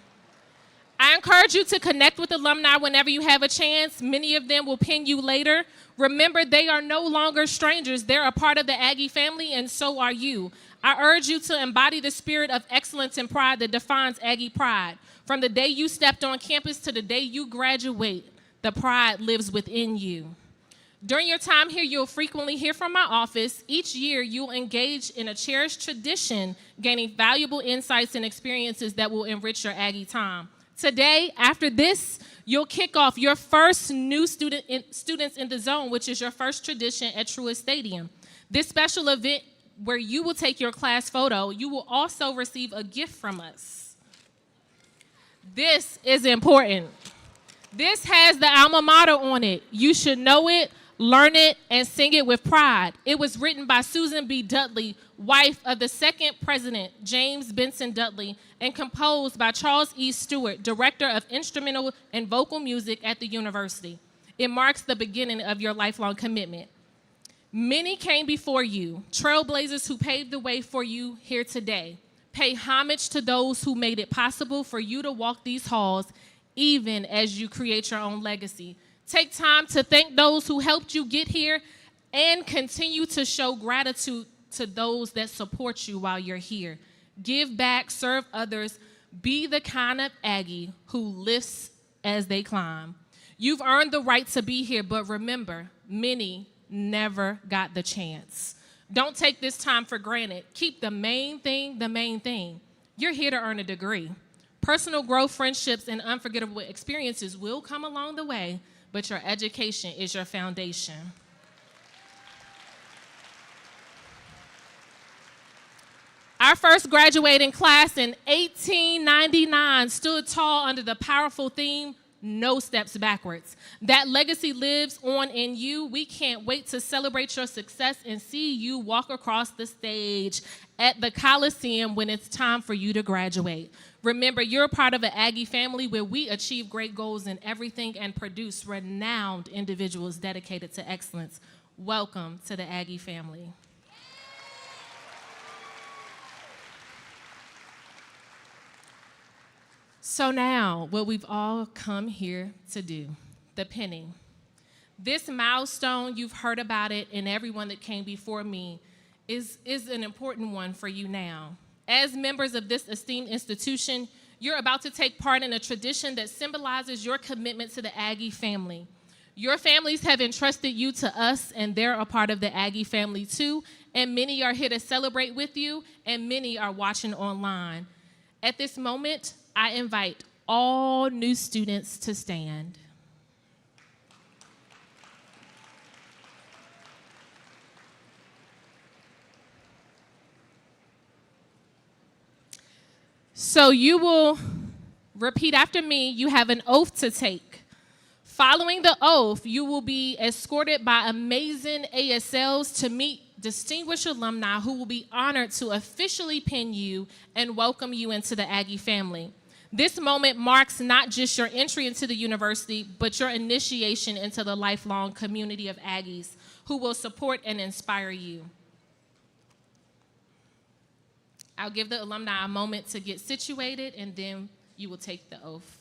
I encourage you to connect with alumni whenever you have a chance. Many of them will ping you later. Remember, they are no longer strangers. They're a part of the Aggie family, and so are you. I urge you to embody the spirit of excellence and pride that defines Aggie pride. From the day you stepped on campus to the day you graduate, the pride lives within you. During your time here, you'll frequently hear from my office. Each year, you'll engage in a cherished tradition, gaining valuable insights and experiences that will enrich your Aggie time. Today, after this, you'll kick off your first new students in the zone, which is your first tradition at Truist Stadium. This special event where you will take your class photo, you will also receive a gift from us. This is important. This has the alma mater on it. You should know it, learn it, and sing it with pride. It was written by Susan B. Dudley, wife of the second president, James Benson Dudley, and composed by Charles E. Stewart, director of instrumental and vocal music at the university. It marks the beginning of your lifelong commitment. Many came before you, trailblazers who paved the way for you here today. Pay homage to those who made it possible for you to walk these halls, even as you create your own legacy. Take time to thank those who helped you get here and continue to show gratitude to those that support you while you're here. Give back, serve others, be the kind of Aggie who lifts as they climb. You've earned the right to be here, but remember, many never got the chance. Don't take this time for granted. Keep the main thing the main thing. You're here to earn a degree. Personal growth, friendships, and unforgettable experiences will come along the way, but your education is your foundation. Our first graduating class in 1899 stood tall under the powerful theme, "No steps backwards." That legacy lives on in you. We can't wait to celebrate your success and see you walk across the stage at the Coliseum when it's time for you to graduate. Remember, you're a part of an Aggie family where we achieve great goals in everything and produce renowned individuals dedicated to excellence. Welcome to the Aggie family. So now, what we've all come here to do, the pinning. This milestone, you've heard about it, and everyone that came before me is an important one for you now. As members of this esteemed institution, you're about to take part in a tradition that symbolizes your commitment to the Aggie family. Your families have entrusted you to us, and they're a part of the Aggie family too, and many are here to celebrate with you, and many are watching online. At this moment, I invite all new students to stand. So you will repeat after me. You have an oath to take. Following the oath, you will be escorted by amazing ASLs to meet distinguished alumni who will be honored to officially pin you and welcome you into the Aggie family. This moment marks not just your entry into the university, but your initiation into the lifelong community of Aggies who will support and inspire you. I'll give the alumni a moment to get situated, and then you will take the oath.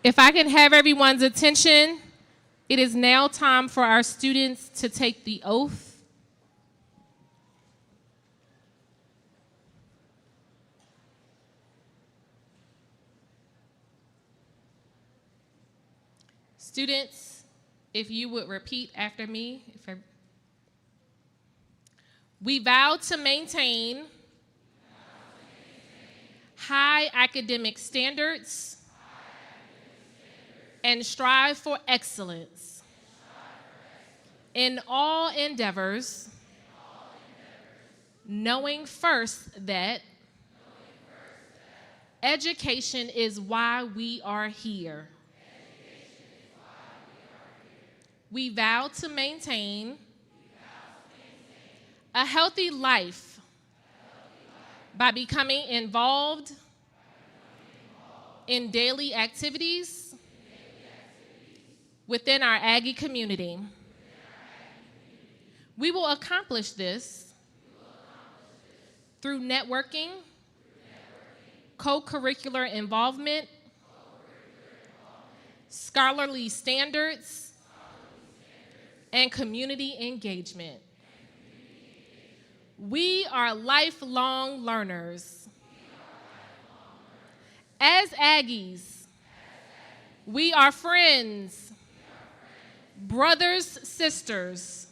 If I can have everyone's attention, it is now time for our students to take the oath. Students, if you would repeat after me. We vow to maintain high academic standards and strive for excellence in all endeavors, knowing first that education is why we are here. We vow to maintain a healthy life by becoming involved in daily activities within our Aggie community. We will accomplish this through networking, co-curricular involvement, scholarly standards, and community engagement. We are lifelong learners. As Aggies, we are friends, brothers, sisters,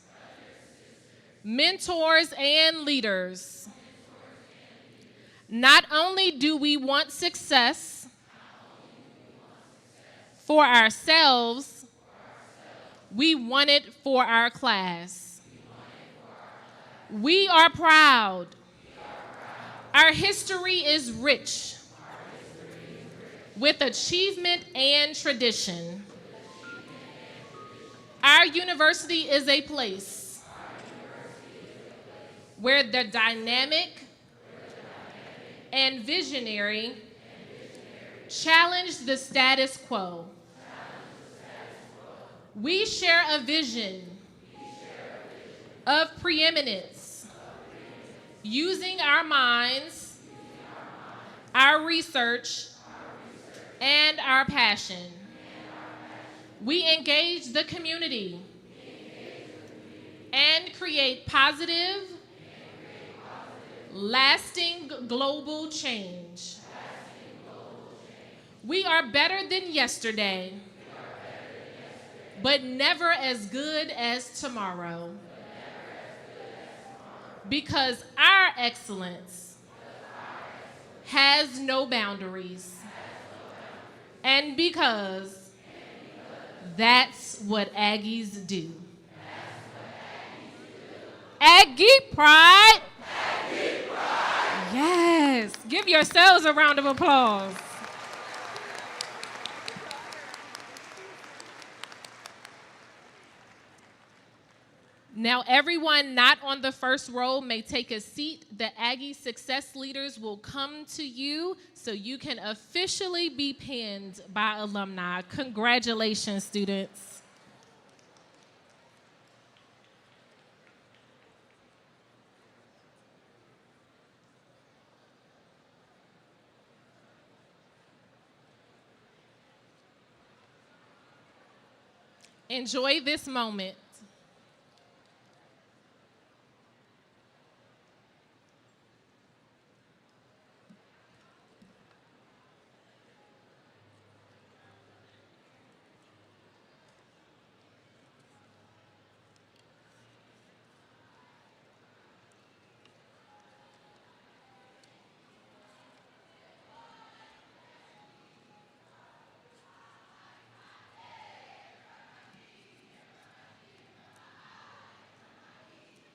mentors, and leaders. Not only do we want success for ourselves, we want it for our class. We are proud. Our history is rich with achievement and tradition. Our university is a place where the dynamic and visionary challenge the status quo. We share a vision of preeminence, using our minds, our research, and our passion. We engage the community and create positive, lasting global change. We are better than yesterday, but never as good as tomorrow. Because our excellence has no boundaries. And because that's what Aggies do. Aggie pride. Aggie pride. Yes. Give yourselves a round of applause. Now, everyone not on the first row may take a seat. The Aggie success leaders will come to you so you can officially be pinned by alumni. Congratulations, students. Enjoy this moment.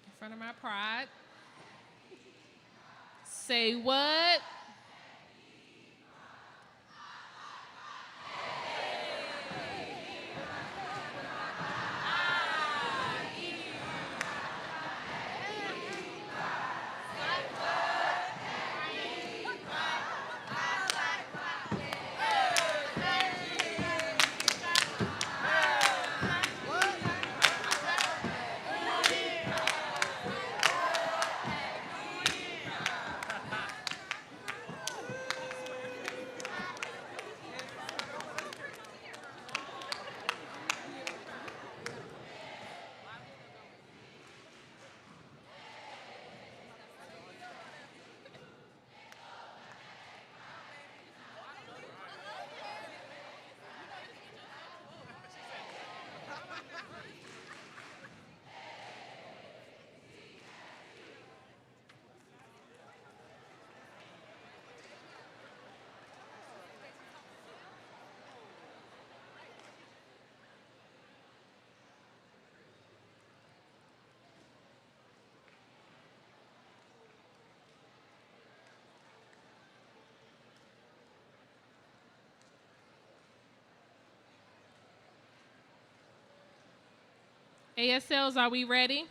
In front of my pride. Say what? ASLs, are we ready?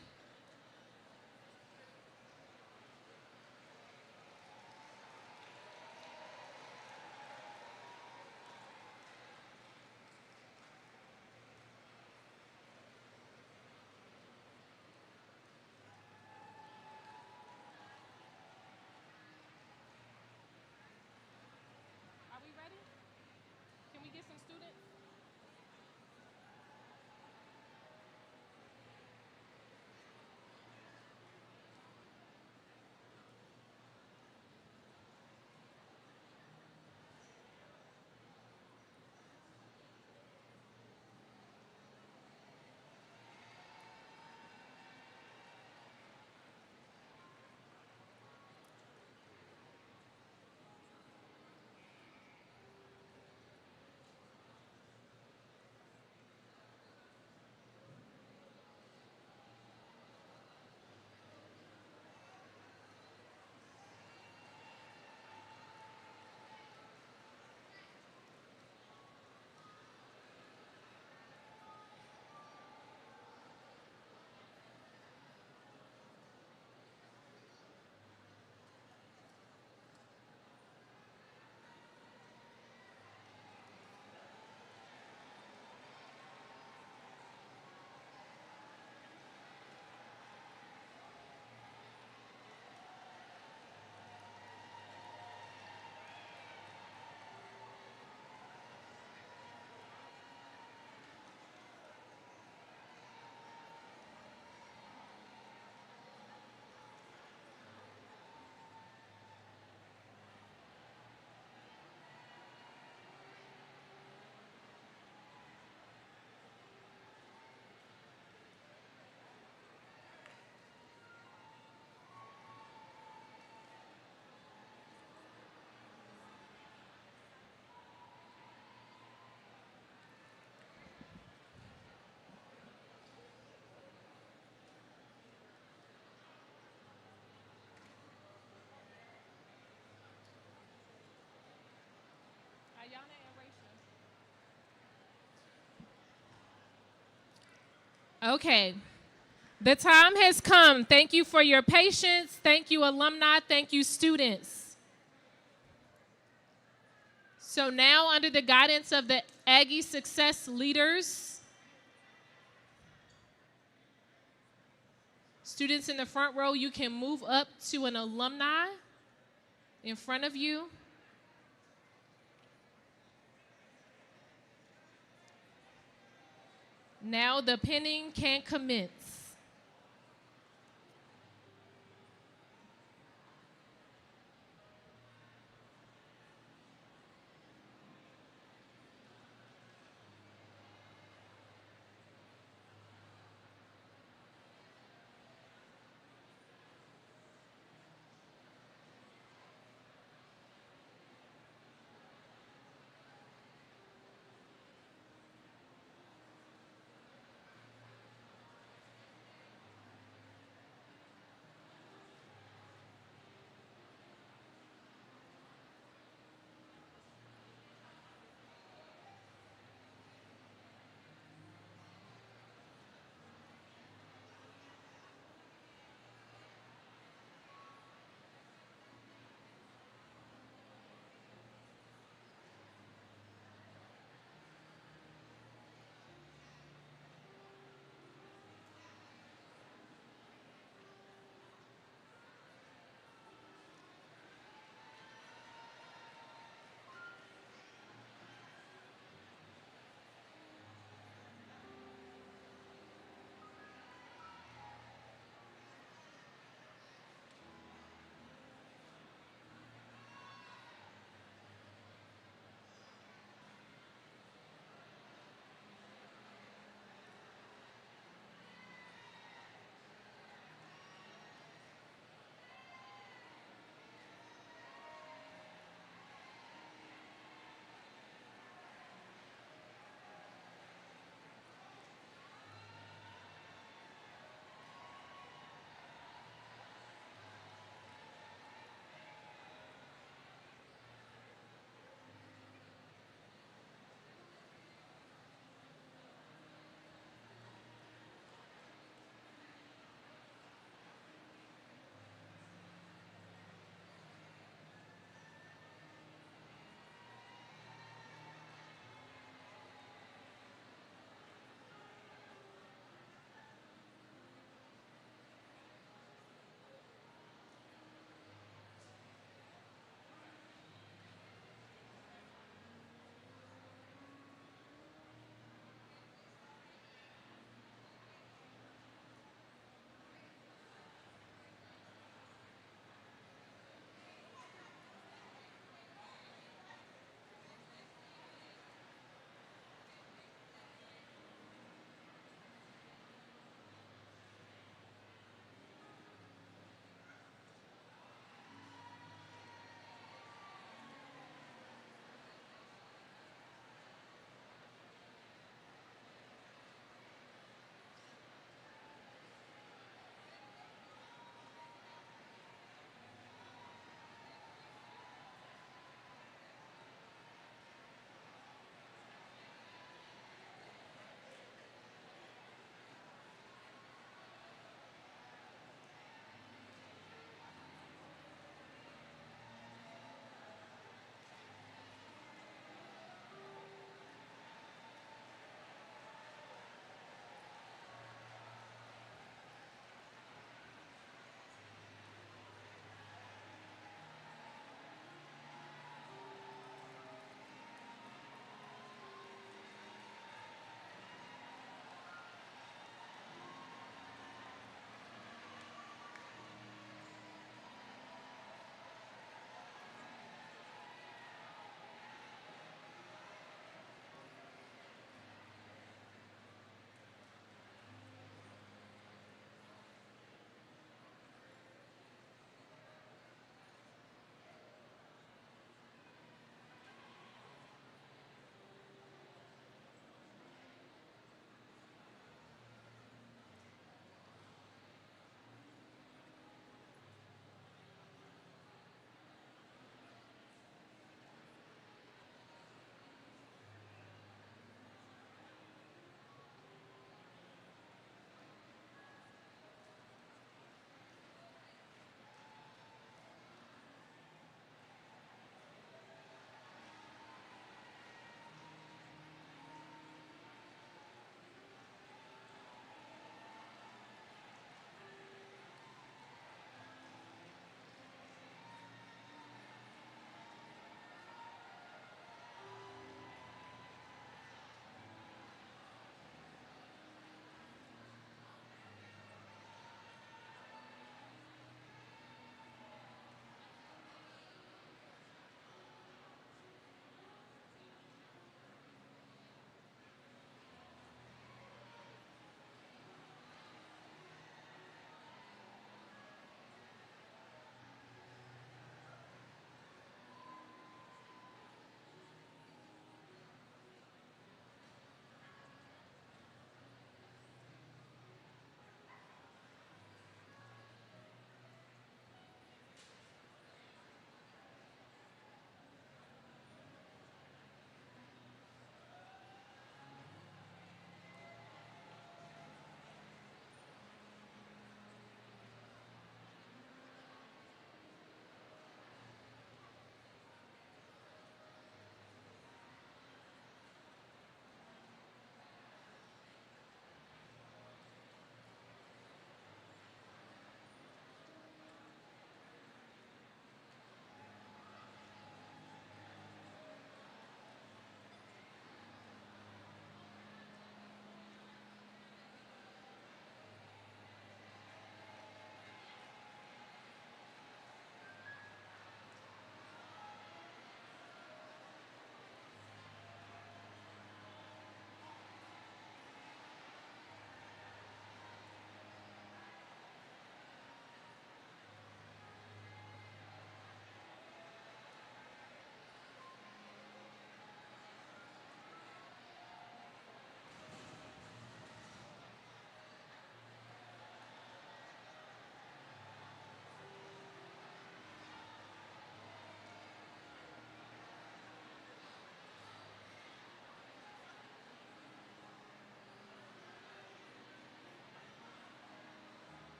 Are we ready? Can we get some students? Okay. The time has come. Thank you for your patience. Thank you, alumni. Thank you, students. So now, under the guidance of the Aggie Success Leaders, students in the front row, you can move up to an alumni in front of you. Now the pinning can commence.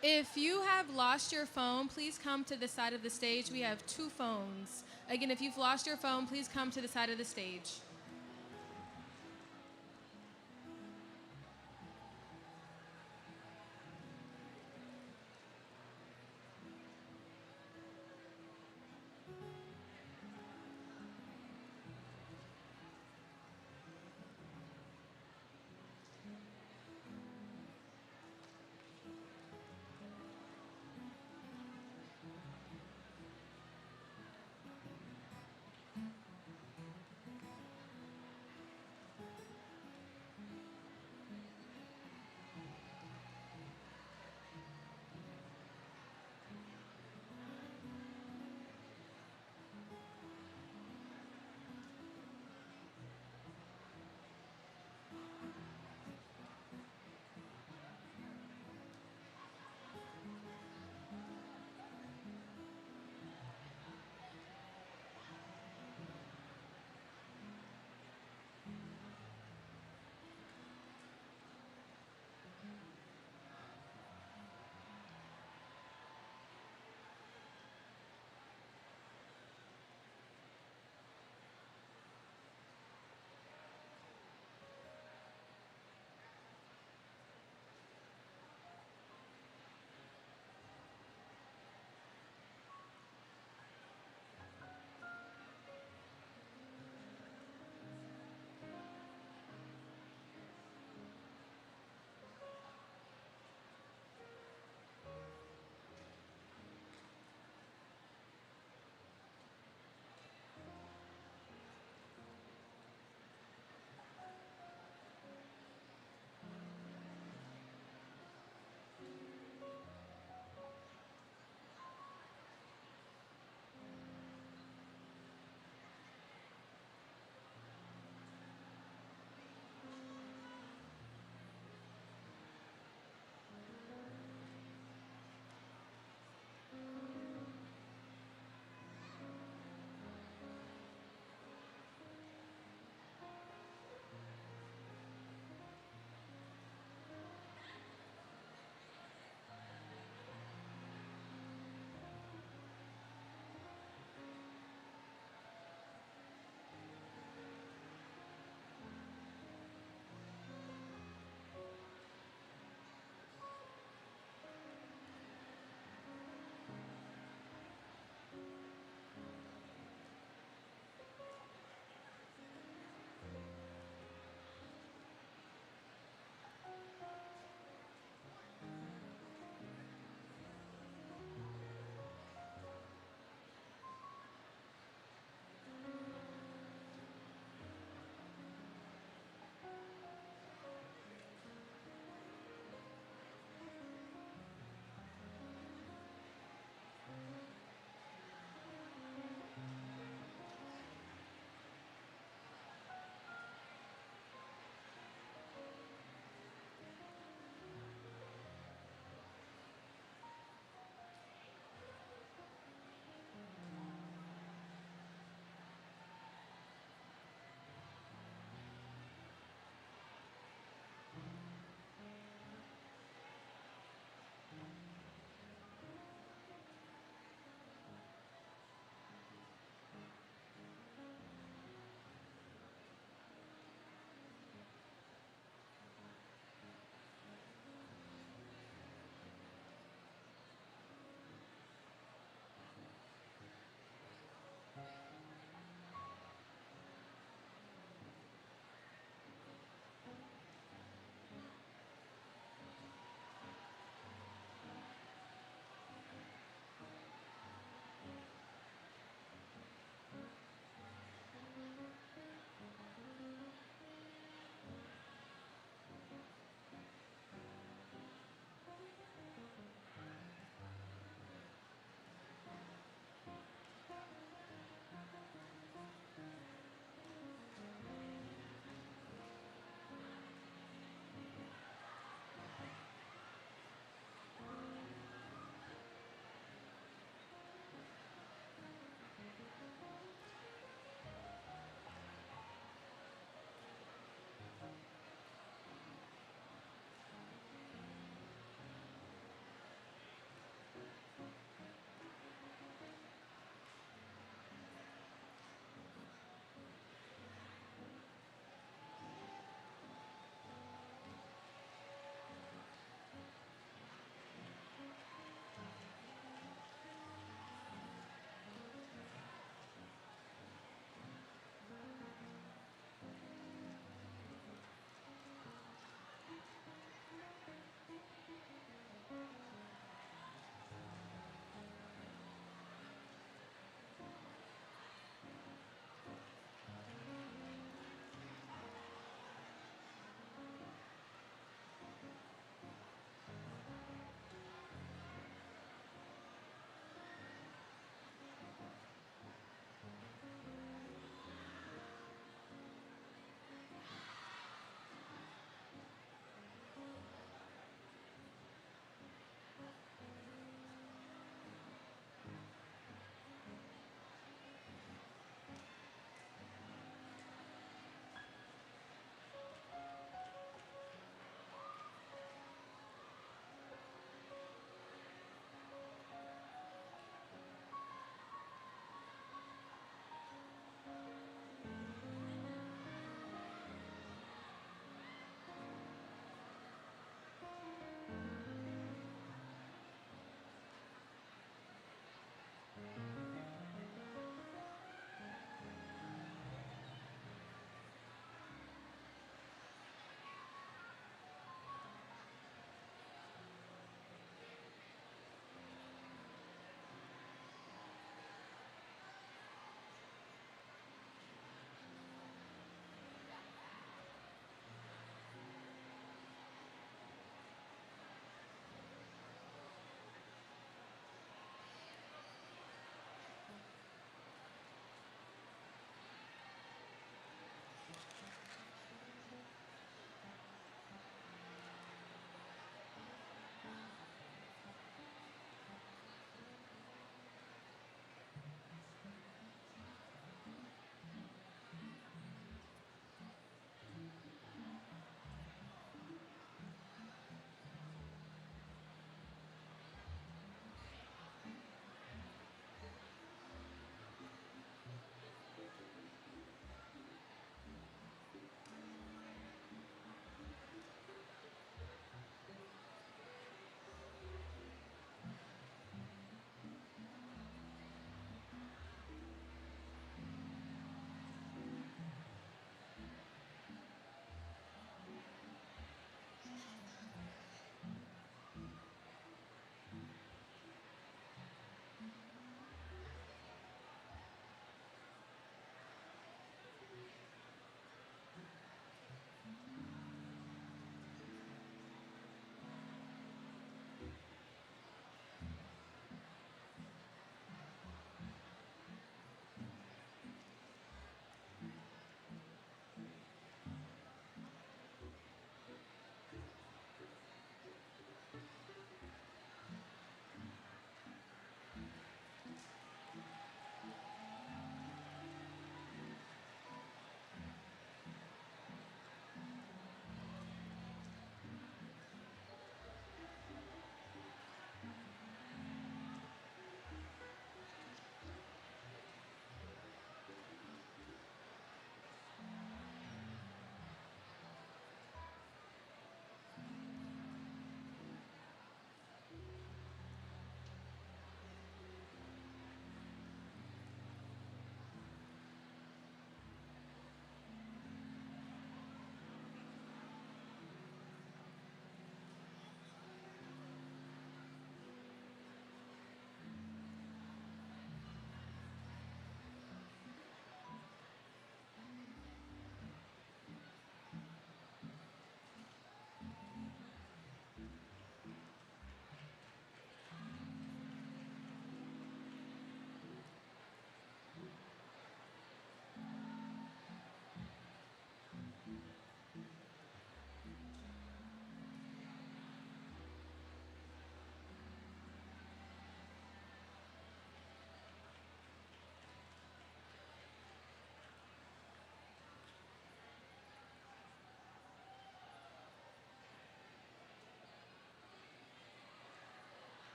If you have lost your phone, please come to the side of the stage. We have 2 phones. Again, if you've lost your phone, please come to the side of the stage.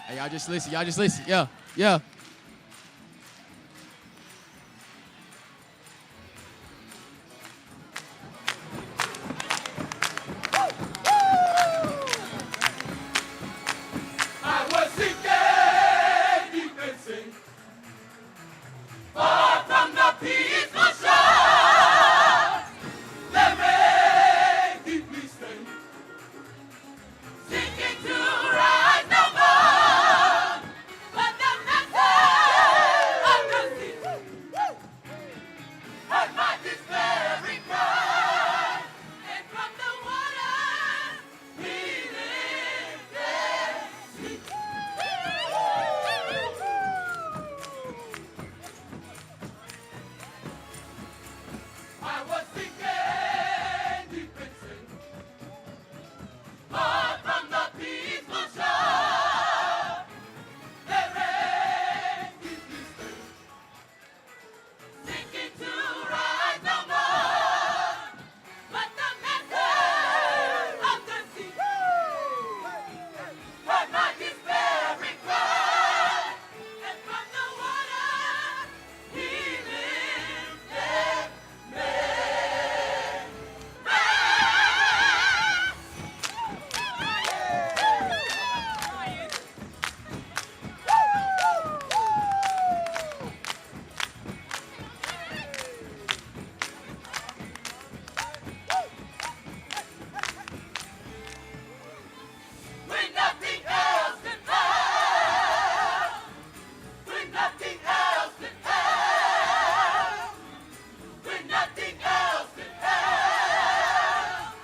Hey, y'all just listen. Y'all just listen. Yeah, yeah. I was sinking deep in sin, far from the peaceful shore. Let me deeply stay, sinking to rise no more. But the message of the sea heard my despairing cry, and from the water he lifted me. I was sinking deep in sin, far from the peaceful shore. There ain't deeply stay, sinking to rise no more. But the message of the sea heard my despairing cry, and from the water he lifted me. When nothing else can help, when nothing else can help, when nothing else can help,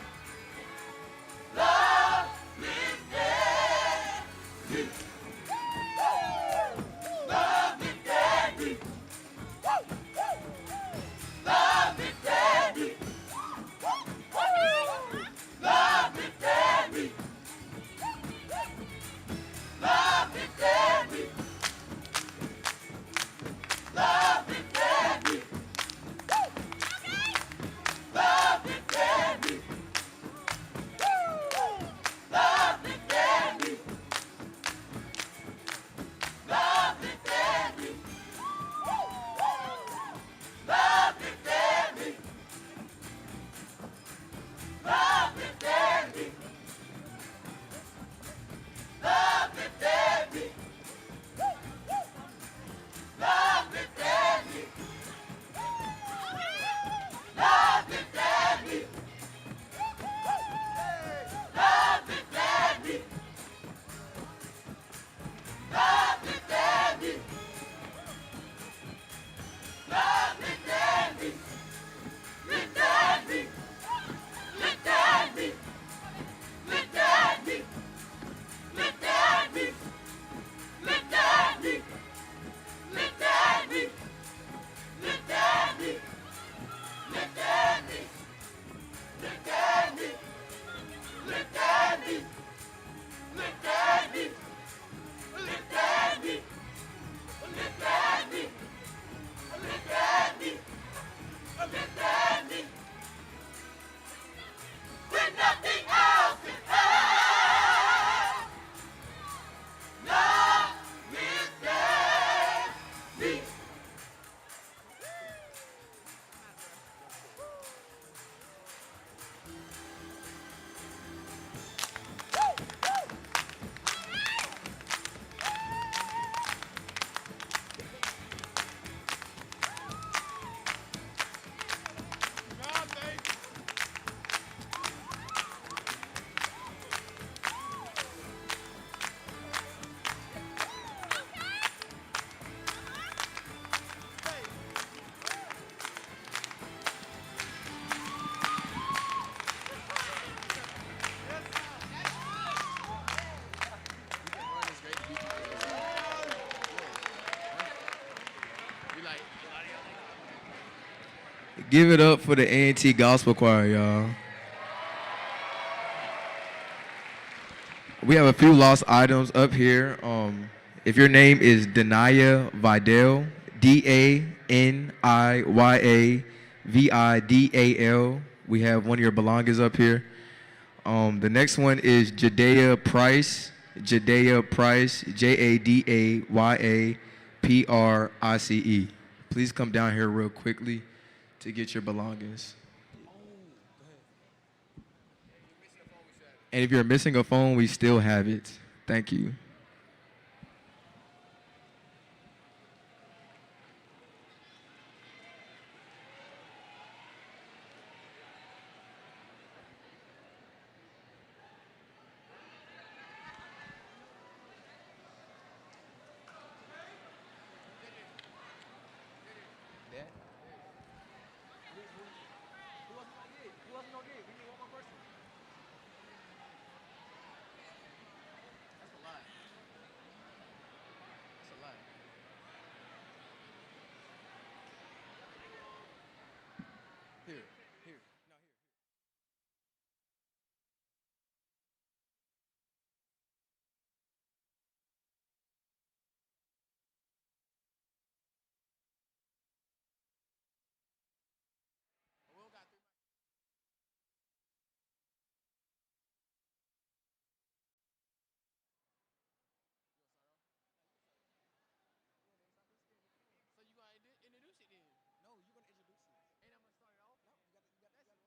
love lifted me. Love lifted me. Love lifted me. Love lifted me. Love lifted me. Love lifted me. Love lifted me. Love lifted me. Love lifted me. Love lifted me. Love lifted me. Love lifted me. Love lifted me. Love lifted me. Love lifted me. Love lifted me. Love lifted me. Lifted me. Lifted me. Lifted me. Lifted me. Lifted me. Lifted me. Lifted me. Lifted me. Lifted me. Lifted me. Lifted me. Lifted me. Lifted me. Lifted me. Lifted me. When nothing else can help, love lifted me. Give it up for the A&T Gospel Choir, y'all. We have a few lost items up here. If your name is Dania Vidal, DANIYA We have one of your belongings up here. The next one is Jadea Price. Jadaya Price, Jadayaprice. Please come down here real quickly to get your belongings. And if you're missing a phone, we still have it. Thank you. Introduce it then. No, you're gonna introduce it. Ain't I'm gonna start it off?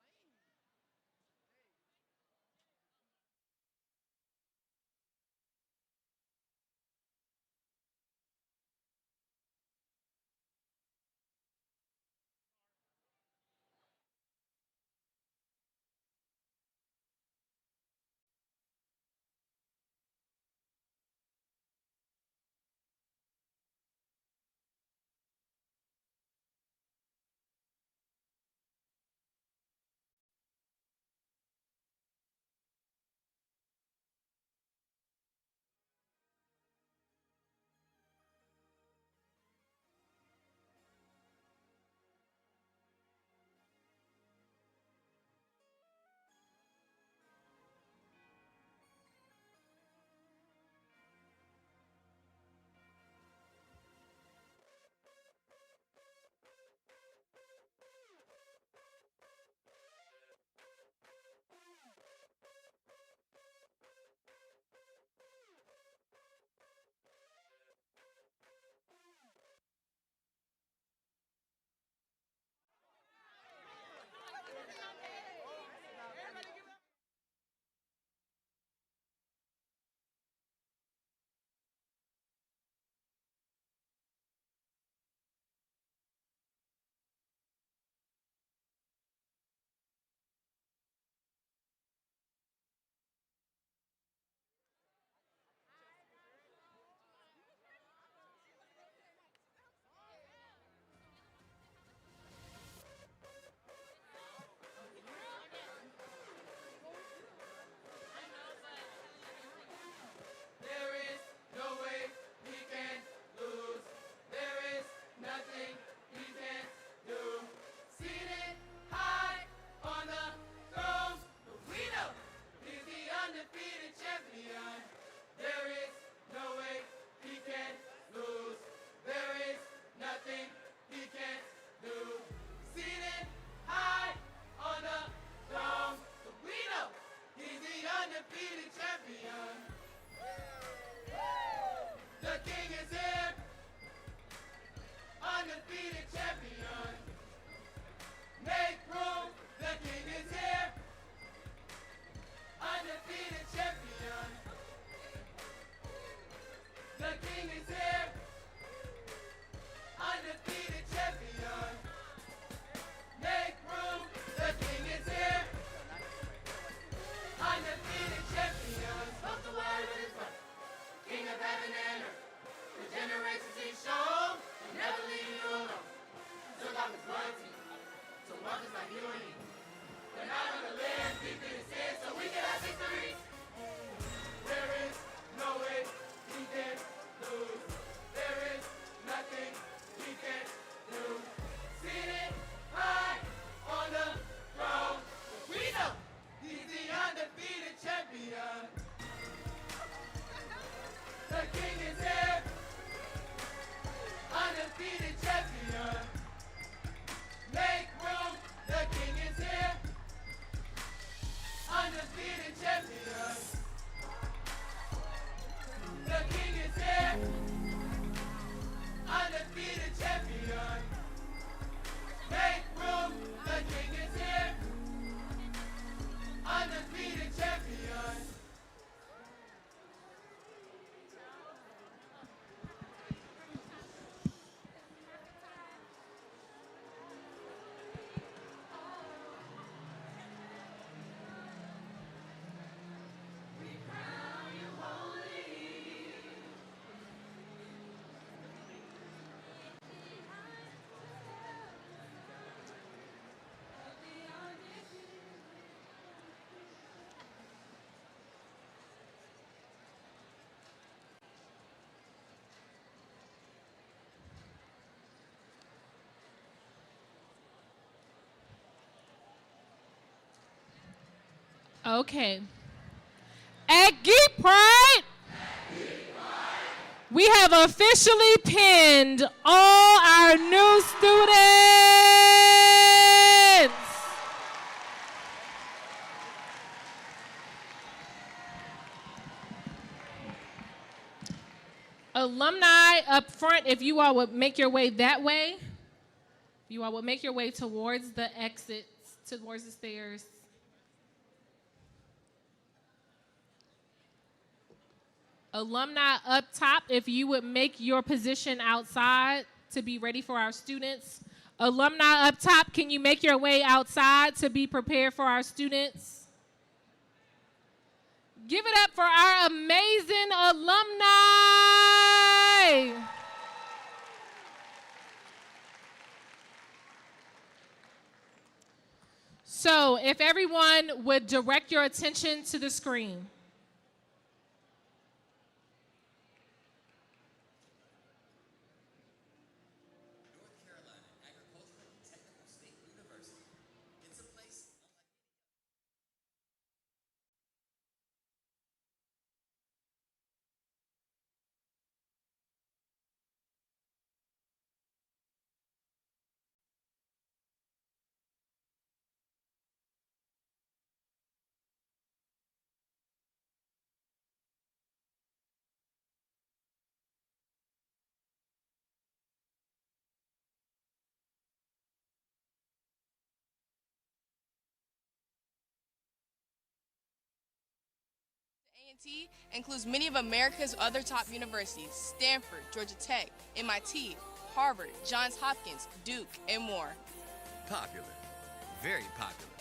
No, you got that's lame. Undefeated champion. Make room, the king is Okay. Aggie Pride, we have officially pinned all our new students. Alumni up front, if you all would make your way that way. You all would make your way towards the exits, towards the stairs. Alumni up top, if you would make your position outside to be ready for our students. Alumni up top, can you make your way outside to be prepared for our students? Give it up for our amazing alumni. So if everyone would direct your attention to the screen. A&T includes many of America's other top universities: Stanford, Georgia Tech, MIT, Harvard, Johns Hopkins, Duke, and more. Popular. Very popular.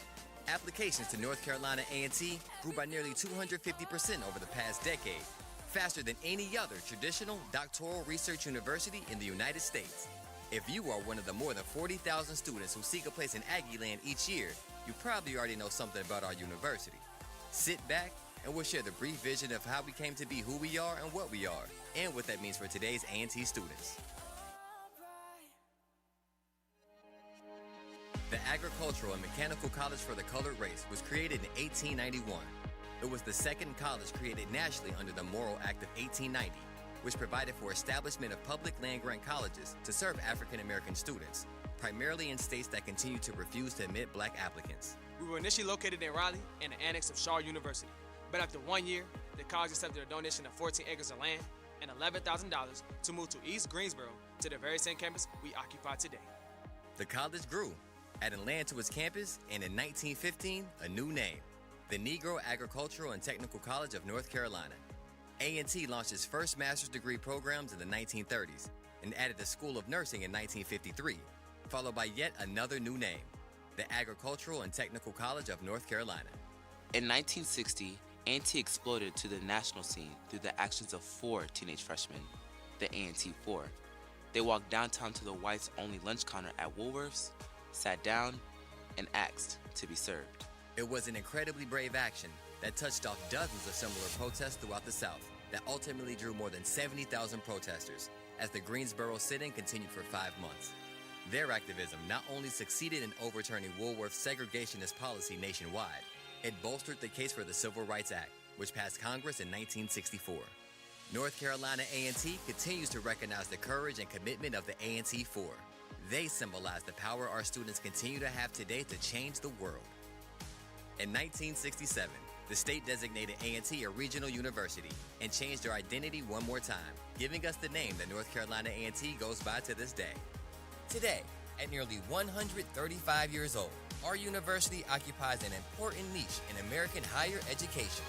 Applications to North Carolina A&T grew by nearly 250% over the past decade, faster than any other traditional doctoral research university in the United States. If you are one of the more than 40,000 students who seek a place in Aggie Land each year, you probably already know something about our university. Sit back and we'll share the brief vision of how we came to be who we are and what we are, and what that means for today's A&T students. The Agricultural and Mechanical College for the Colored Race was created in 1891. It was the second college created nationally under the Morrill Act of 1890, which provided for establishment of public land-grant colleges to serve African American students, primarily in states that continue to refuse to admit black applicants. We were initially located in Raleigh in the annex of Shaw University, but after 1 year, the college accepted a donation of 14 acres of land and $11,000 to move to East Greensboro, to the very same campus we occupy today. The college grew, adding land to its campus, and in 1915, a new name, the Negro Agricultural and Technical College of North Carolina. A&T launched its first master's degree programs in the 1930s and added the School of Nursing in 1953, followed by yet another new name, the Agricultural and Technical College of North Carolina. In 1960, A&T exploded to the national scene through the actions of 4 teenage freshmen, the A&T 4. They walked downtown to the whites-only lunch counter at Woolworth's, sat down, and asked to be served. It was an incredibly brave action that touched off dozens of similar protests throughout the South that ultimately drew more than 70,000 protesters as the Greensboro sit-in continued for 5 months. Their activism not only succeeded in overturning Woolworth's segregationist policy nationwide, it bolstered the case for the Civil Rights Act, which passed Congress in 1964. North Carolina A&T continues to recognize the courage and commitment of the A&T 4. They symbolize the power our students continue to have today to change the world. In 1967, the state designated A&T a regional university and changed their identity one more time, giving us the name that North Carolina A&T goes by to this day. Today, at nearly 135 years old, our university occupies an important niche in American higher education.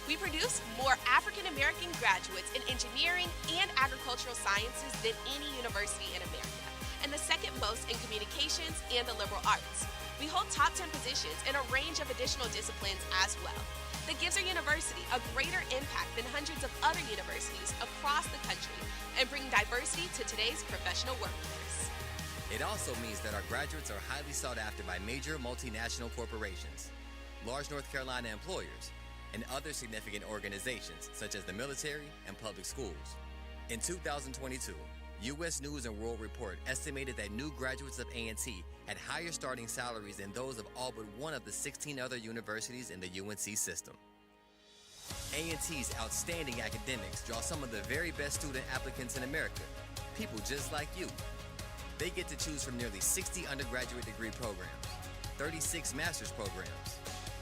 We produce more African American graduates in engineering and agricultural sciences than any university in America, and the second most in communications and the liberal arts. We hold top 10 positions in a range of additional disciplines as well. That gives our university a greater impact than hundreds of other universities across the country and bring diversity to today's professional workforce. It also means that our graduates are highly sought after by major multinational corporations, large North Carolina employers, and other significant organizations such as the military and public schools. In 2022, U.S. News and World Report estimated that new graduates of A&T had higher starting salaries than those of all but one of the 16 other universities in the UNC system. A&T's outstanding academics draw some of the very best student applicants in America, people just like you. They get to choose from nearly 60 undergraduate degree programs, 36 master's programs,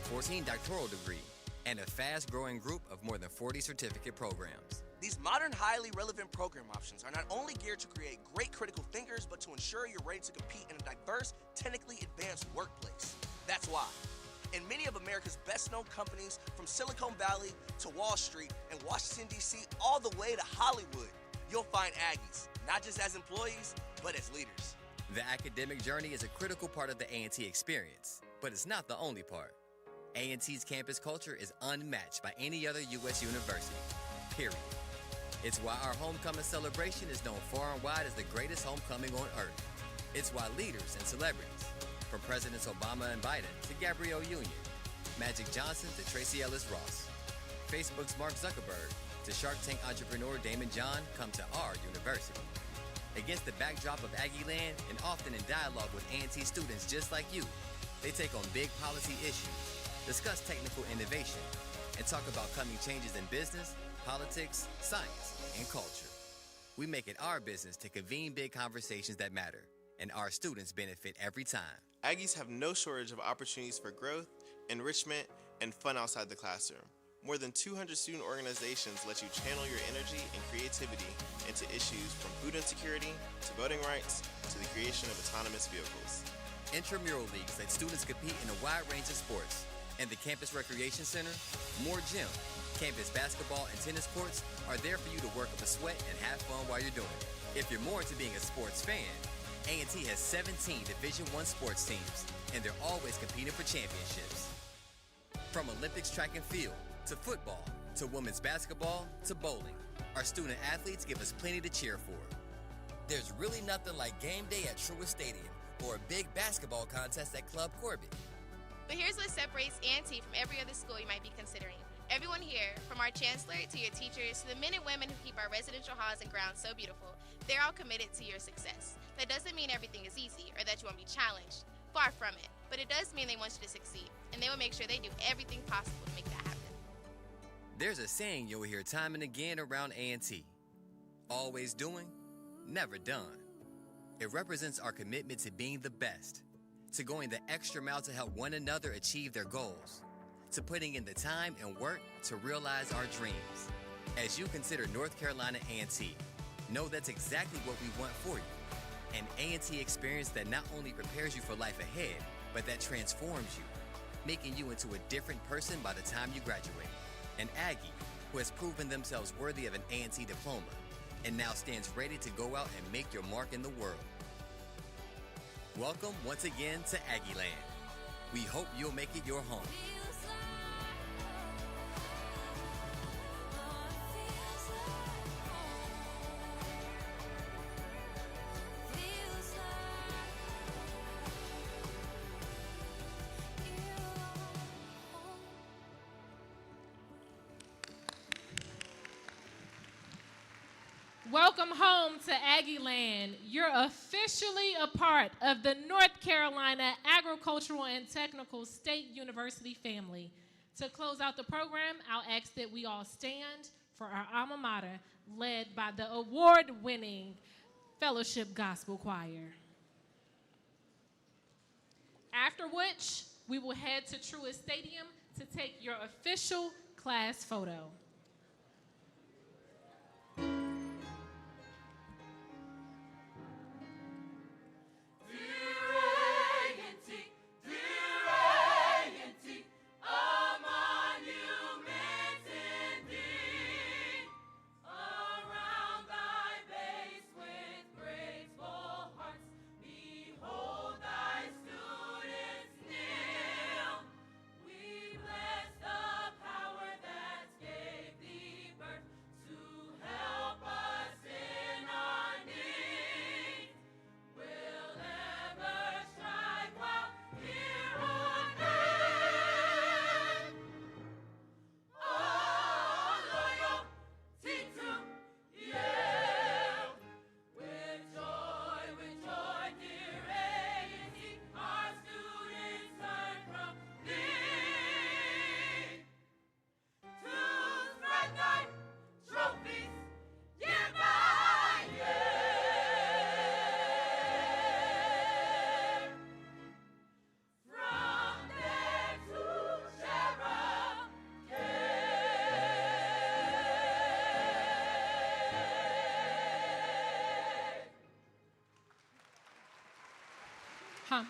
14 doctoral degrees, and a fast-growing group of more than 40 certificate programs. These modern, highly relevant program options are not only geared to create great critical thinkers, but to ensure you're ready to compete in a diverse, technically advanced workplace. That's why, in many of America's best-known companies, from Silicon Valley to Wall Street and Washington, D.C., all the way to Hollywood, you'll find Aggies, not just as employees, but as leaders. The academic journey is a critical part of the A&T experience, but it's not the only part. A&T's campus culture is unmatched by any other U.S. university, period. It's why our homecoming celebration is known far and wide as the greatest homecoming on earth. It's why leaders and celebrities, from Presidents Obama and Biden to Gabrielle Union, Magic Johnson to Tracy Ellis Ross, Facebook's Mark Zuckerberg to Shark Tank entrepreneur Damon John, come to our university. Against the backdrop of Aggie Land and often in dialogue with A&T students just like you, they take on big policy issues, discuss technical innovation, and talk about coming changes in business, politics, science, and culture. We make it our business to convene big conversations that matter, and our students benefit every time. Aggies have no shortage of opportunities for growth, enrichment, and fun outside the classroom. More than 200 student organizations let you channel your energy and creativity into issues from food insecurity to voting rights to the creation of autonomous vehicles. Intramural leagues let students compete in a wide range of sports. And the Campus Recreation Center, more gym, campus basketball and tennis courts are there for you to work up a sweat and have fun while you're doing it. If you're more into being a sports fan, A&T has 17 Division I sports teams, and they're always competing for championships. From Olympics track and field, to football, to women's basketball, to bowling, our student athletes give us plenty to cheer for. There's really nothing like game day at Truist Stadium or a big basketball contest at Club Corbett. But here's what separates A&T from every other school you might be considering. Everyone here, from our chancellor to your teachers to the men and women who keep our residential halls and grounds so beautiful, they're all committed to your success. That doesn't mean everything is easy or that you won't be challenged. Far from it. But it does mean they want you to succeed, and they will make sure they do everything possible to make that happen. There's a saying you'll hear time and again around A&T. Always doing, never done. It represents our commitment to being the best, to going the extra mile to help one another achieve their goals, to putting in the time and work to realize our dreams. As you consider North Carolina A&T, know that's exactly what we want for you. An A&T experience that not only prepares you for life ahead, but that transforms you, making you into a different person by the time you graduate. An Aggie who has proven themselves worthy of an A&T diploma and now stands ready to go out and make your mark in the world. Welcome once again to Aggie Land. We hope you'll make it your home. Welcome home to Aggie Land. You're officially a part of the North Carolina Agricultural and Technical State University family. To close out the program, I'll ask that we all stand for our alma mater, led by the award-winning Fellowship Gospel Choir. After which, we will head to Truist Stadium to take your official class photo. We bless the power that gave Huh?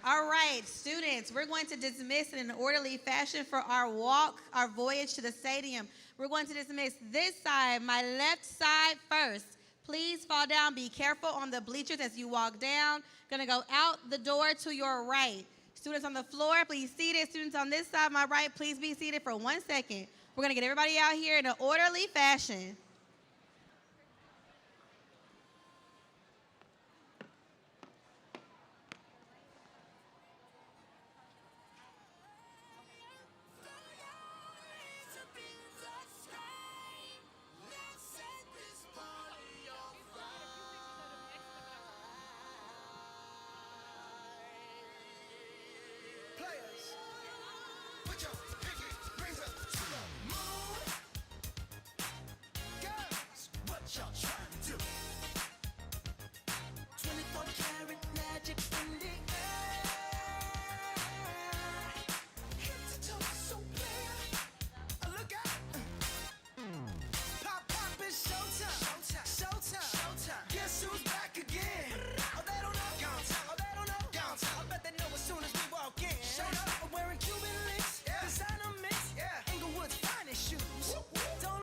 All right, students, we're going to dismiss in an orderly fashion for our walk, our voyage to the stadium. We're going to dismiss this side, my left side first. Please fall down. Be careful on the bleachers as you walk down. Going to go out the door to your right. Students on the floor, please seated. Students on this side, my right, please be seated for 1 second. We're going to get everybody out here in an orderly fashion.